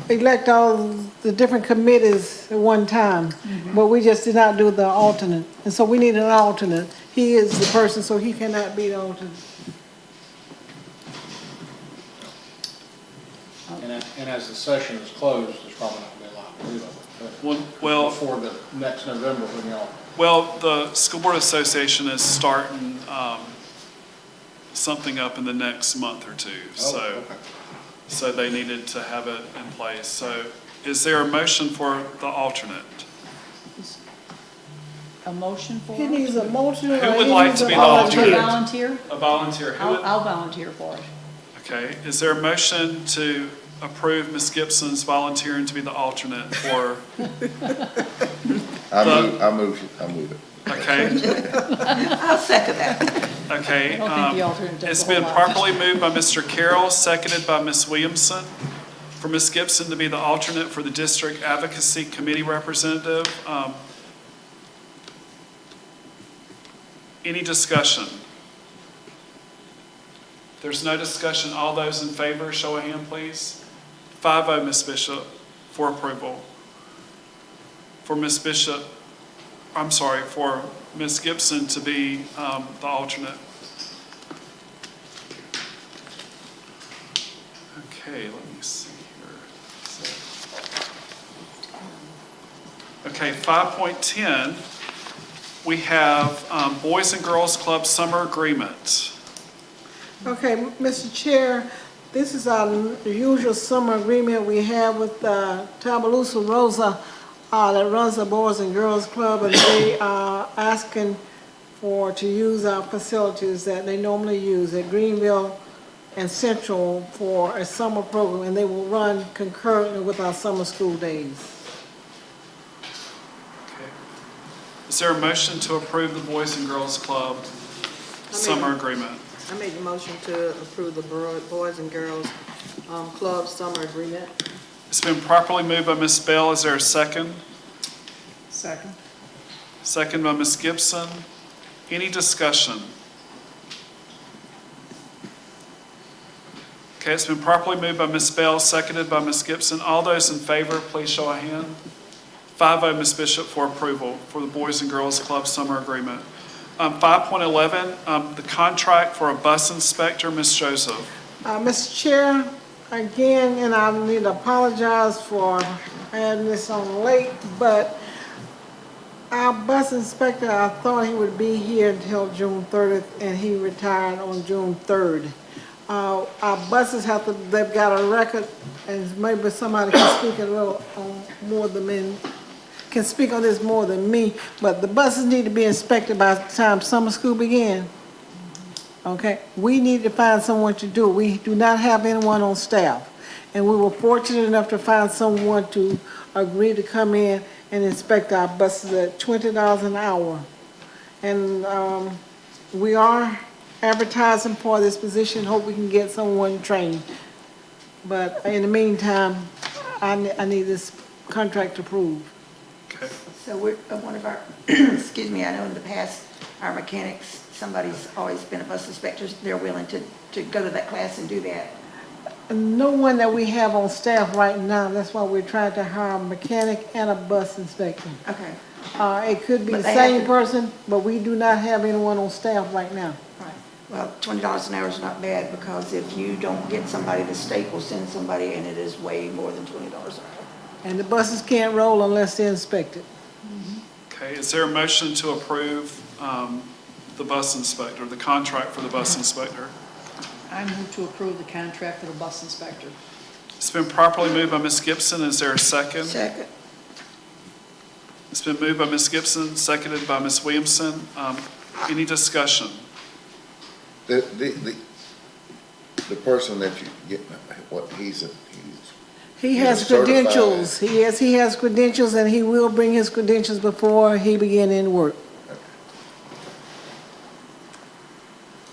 elect all the different committees at one time, but we just did not do the alternate. And so we need an alternate. He is the person, so he cannot be the alternate. And as the session is closed, there's probably not going to be a lot to do of it. Well, Before the next November, when y'all, well, the School Board Association is starting something up in the next month or two, so. okay. So they needed to have it in place. So is there a motion for the alternate? A motion for He it? needs a motion. Who or would he like needs to a be the volunteer. alternate? Volunteer? A volunteer? Who would- I'll volunteer for it. Okay, is there a motion to approve Ms. Gibson's volunteering to be the alternate for, I move it. okay? I'll second that. Okay. I don't think the alternate does It's a whole been lot. properly moved by Mr. Carroll, seconded by Ms. Williamson, for Ms. Gibson to be the alternate for the District Advocacy Committee representative. Any discussion? If there's no discussion, all those in favor, show of hand, please. 5-0, Ms. Bishop, for approval. For Ms. Bishop, I'm sorry, for Ms. Gibson to be the alternate. Okay, let me see here. Okay, 5.10, we have Boys and Girls Club Summer Agreement. Okay, Mr. Chair, this is our usual summer agreement we have with Tabalusa Rosa that runs the Boys and Girls Club, and they are asking to use our facilities that they normally use at Greenville and Central for a summer program, and they will run concurrently with our summer school days. Okay. Is there a motion to approve the Boys and Girls Club Summer Agreement? I make the motion to approve the Boys and Girls Club Summer Agreement. It's been properly moved by Ms. Bell. Is there a second? Second. Second by Ms. Gibson. Any discussion? Okay, it's been properly moved by Ms. Bell, seconded by Ms. Gibson. All those in favor, please show a hand. 5-0, Ms. Bishop, for approval for the Boys and Girls Club Summer Agreement. 5.11, the contract for a bus inspector, Ms. Joseph. Mr. Chair, again, and I need to apologize for adding this on late, but our bus inspector, I thought he would be here until June 30th, and he retired on June 3rd. Our buses they've got a record, and maybe somebody can speak a little more than me, can speak on this more than me, but the buses need to be inspected by the time summer school begins. Okay, we need to find someone to do it. We do not have anyone on staff. And we were fortunate enough to find someone to agree to come in and inspect our buses at $20 an hour. And we are advertising for this position, hope we can get someone trained. But in the meantime, I need this contract approved. Okay. So we're, one of our, excuse me, I know in the past, our mechanics, somebody's always been a bus inspector, they're willing to go to that class and do that. No one that we have on staff right now, that's why we're trying to hire a mechanic and a bus inspector. Okay, It could be But the they have same to- person, but we do not have anyone on staff right now. right. Well, $20 an hour is not bad, because if you don't get somebody, the state will send somebody, and it is way more than $20 an hour. And the buses can't roll unless they're inspected. Okay, is there a motion to approve the bus inspector, the contract for the bus inspector? I move to approve the contract for the bus inspector. It's been properly moved by Ms. Gibson. Is there a second? Second. It's been moved by Ms. Gibson, seconded by Ms. Williamson. Any discussion? The person that you get, He He's has certified. credentials. He has credentials, and he will bring his credentials before he begin any work.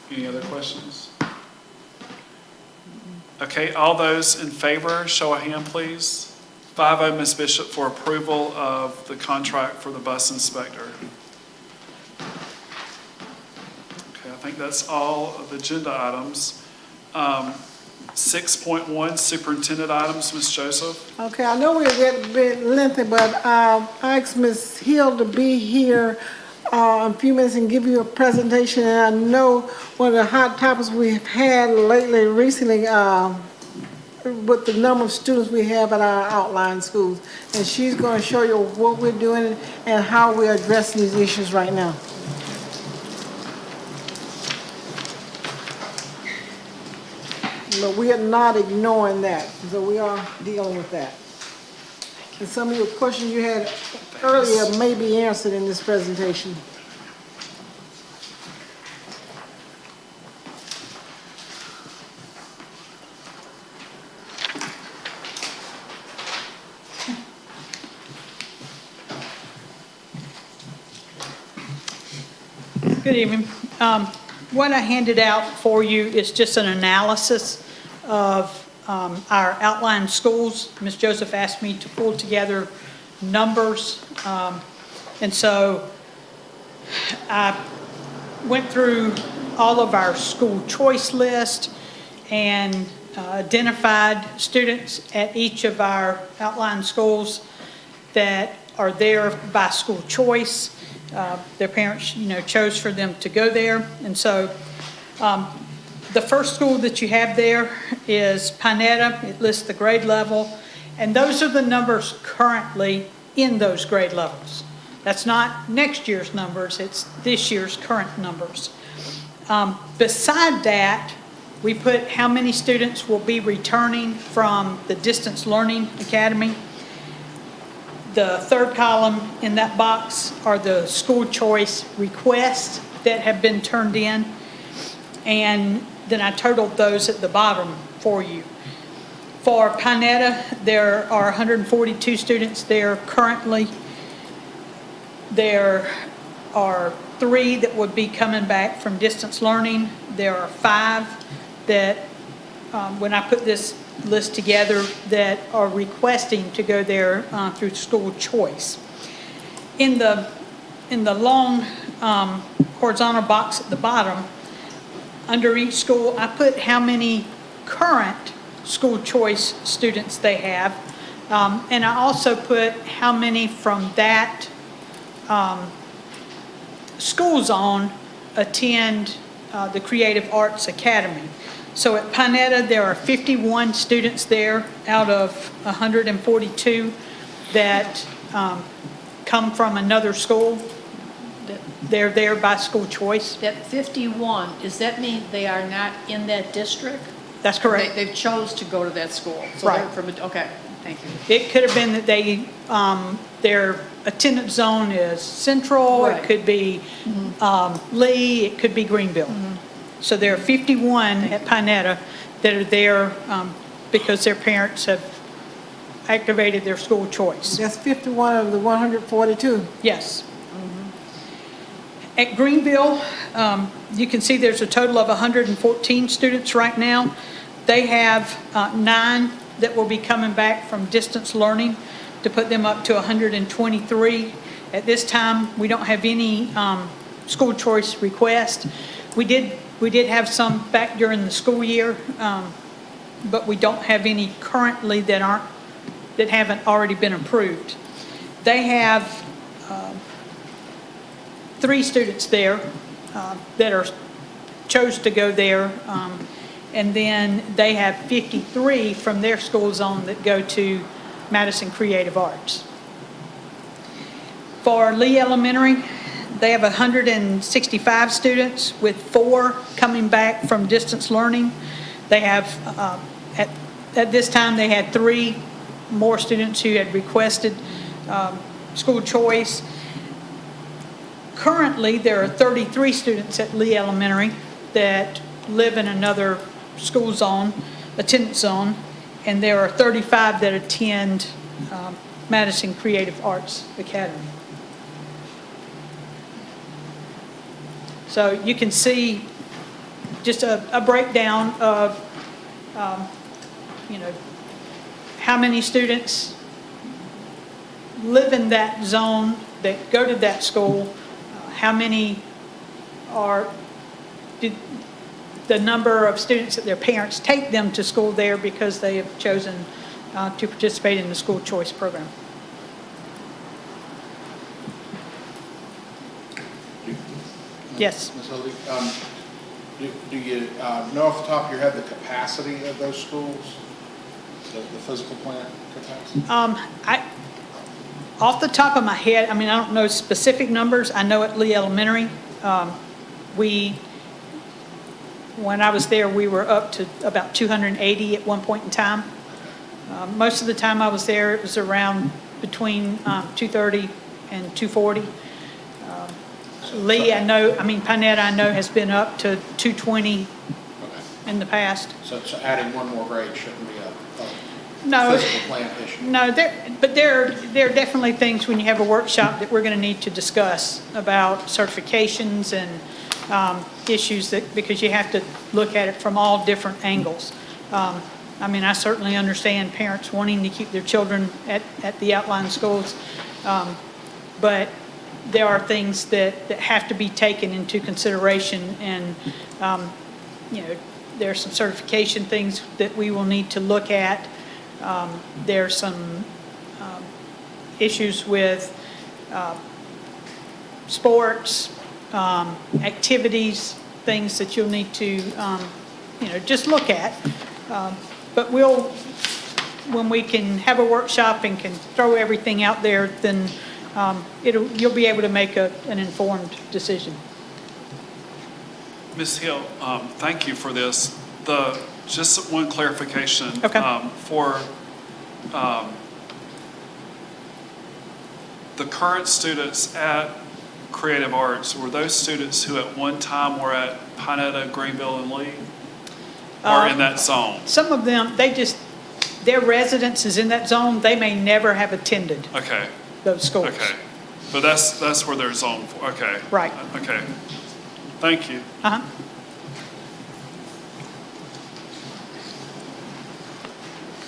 Any other questions? Okay, all those in favor, show a hand, please. 5-0, Ms. Bishop, for approval of the contract for the bus inspector. Okay, I think that's all of the agenda items. 6.1, superintendent items, Ms. Joseph. Okay, I know we're getting a bit lengthy, but I asked Ms. Hill to be here in a few minutes and give you a presentation. And I know one of the hot topics we've had recently, with the number of students we have at our outlying schools. And she's going to show you what we're doing and how we're addressing these issues right now. But we are not ignoring that, so we are dealing with that. And some of your questions you had earlier may be answered in this presentation. Good evening. What I handed out for you is just an analysis of our outlying schools. Ms. Joseph asked me to pull together numbers, and so I went through all of our school choice list and identified students at each of our outlying schools that are there by school choice. Their parents, chose for them to go there. And so the first school that you have there is Pinetta. It lists the grade level. And those are the numbers currently in those grade levels. That's not next year's numbers. It's this year's current numbers. Beside that, we put how many students will be returning from the Distance Learning Academy. The third column in that box are the school choice requests that have been turned in. And then I totaled those at the bottom for you. For Pinetta, there are 142 students there currently. There are 3 that would be coming back from distance learning. There are 5 that, when I put this list together, that are requesting to go there through school choice. In the long horizontal box at the bottom, under each school, I put how many current school choice students they have, and I also put how many from that school zone attend the Creative Arts Academy. So at Pinetta, there are 51 students there out of 142 that come from another school. They're there by school choice. That 51, does that mean they are not in that district? That's correct. They've chose to go to that school? So Right. they're from, okay, thank you. It could have been that they, their attendance zone is Central, Right. it could be Lee, it could be Greenville. So there are 51 at Pinetta that are there because their parents have activated their school choice. That's 51 of the 142. Yes. At Greenville, you can see there's a total of 114 students right now. They have 9 that will be coming back from distance learning to put them up to 123. At this time, we don't have any school choice requests. We did have some back during the school year, but we don't have any currently that haven't already been approved. They have 3 students there that chose to go there, and then they have 53 from their school zone that go to Madison Creative Arts. For Lee Elementary, they have 165 students with 4 coming back from distance learning. They have, at this time, they had 3 more students who had requested school choice. Currently, there are 33 students at Lee Elementary that live in another school zone, attendance zone, and there are 35 that attend Madison Creative Arts Academy. So you can see just a breakdown of, how many students live in that zone that go to that school, how many the number of students that their parents take them to school there because they have chosen to participate in the school choice program. Yes. Ms. Hildy, do you know off the top of your head the capacity of those schools? The physical plant capacity? Off the top of my head, I don't know specific numbers. I know at Lee Elementary, when I was there, we were up to about 280 at one point in time. Most of the time I was there, it was around between 230 and 240. Lee, Pinetta, I know has been up to 220 in the past. So adding one more grade shouldn't be No. physical plant issue. No, there are definitely things when you have a workshop that we're going to need to discuss about certifications and issues because you have to look at it from all different angles. I mean, I certainly understand parents wanting to keep their children at the outlying schools, but there are things that have to be taken into consideration, and, there are some certification things that we will need to look at. There are some issues with sports, activities, things that you'll need to, just look at. But when we can have a workshop and can throw everything out there, then you'll be able to make an informed decision. Ms. Hill, thank you for this. Just one clarification. Okay. For the current students at Creative Arts, were those students who at one time were at Pinetta, Greenville, and Lee? Or in that zone? Some of them, their residence is in that zone. They may never have attended Okay, those schools. okay. But that's where they're zoned for, okay. Right. Okay. Thank you. Uh-huh.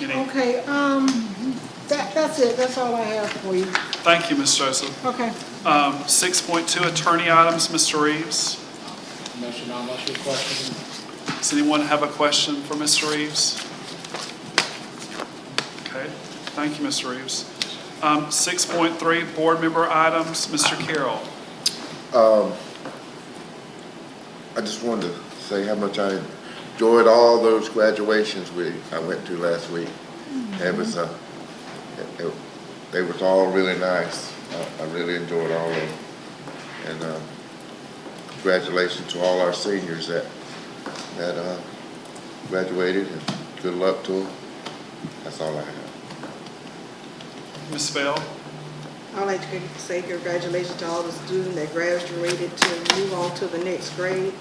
Any- Okay, that's it, that's all I have for you. Thank you, Ms. Joseph. Okay. 6.2, attorney items, Mr. Reeves. Mention unless you question. Does anyone have a question for Mr. Reeves? Okay, thank you, Mr. Reeves. 6.3, board member items, Mr. Carroll. I just wanted to say how much I enjoyed all those graduations I went to last week. It was, they was all really nice. I really enjoyed all of them. And congratulations to all our seniors that graduated, and good luck to them. That's all I have. Ms. Bell? I'd like to say congratulations to all the students that graduated to move on to the next grade.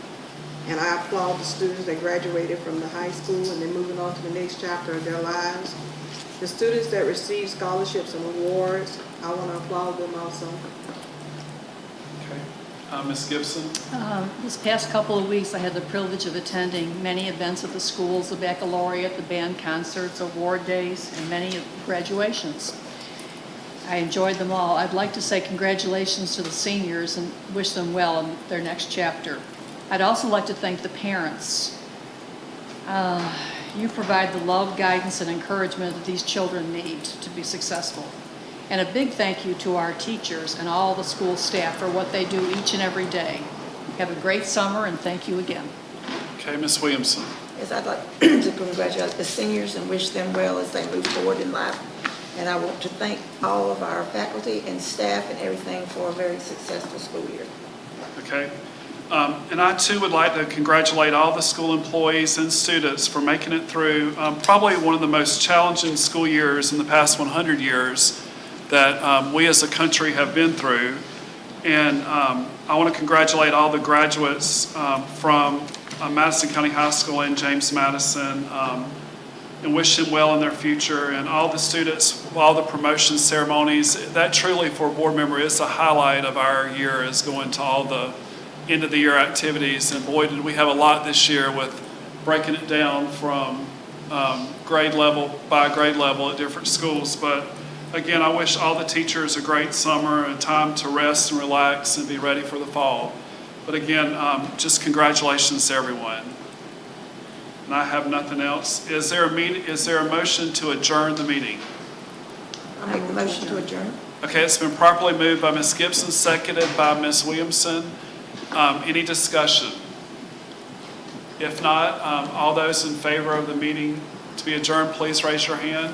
And I applaud the students that graduated from the high school and they're moving on to the next chapter of their lives. The students that receive scholarships and awards, I want to applaud them also. Okay. Ms. Gibson? This past couple of weeks, I had the privilege of attending many events at the schools, the baccalaureate, the band concerts, award days, and many graduations. I enjoyed them all. I'd like to say congratulations to the seniors and wish them well in their next chapter. I'd also like to thank the parents. You provide the love, guidance, and encouragement that these children need to be successful. And a big thank you to our teachers and all the school staff for what they do each and every day. Have a great summer, and thank you again. Okay, Ms. Williamson. Yes, I'd like to congratulate the seniors and wish them well as they move forward in life. And I want to thank all of our faculty and staff and everything for a very successful school year. Okay. And I too would like to congratulate all the school employees and students for making it through probably one of the most challenging school years in the past 100 years that we as a country have been through. And I want to congratulate all the graduates from Madison County High School and James Madison and wish them well in their future. And all the students, all the promotion ceremonies, that truly for a board member is the highlight of our year, is going to all the end of the year activities. And boy, did we have a lot this year with breaking it down from grade level by grade level at different schools. But again, I wish all the teachers a great summer and time to rest and relax and be ready for the fall. But again, just congratulations to everyone. And I have nothing else. Is there a motion to adjourn the meeting? I make the motion to adjourn. Okay, it's been properly moved by Ms. Gibson, seconded by Ms. Williamson. Any discussion? If not, all those in favor of the meeting to be adjourned, please raise your hand.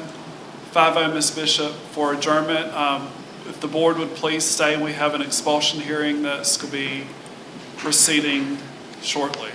5-0, Ms. Bishop, for adjournment. If the board would please stay, we have an expulsion hearing that's going to be proceeding shortly.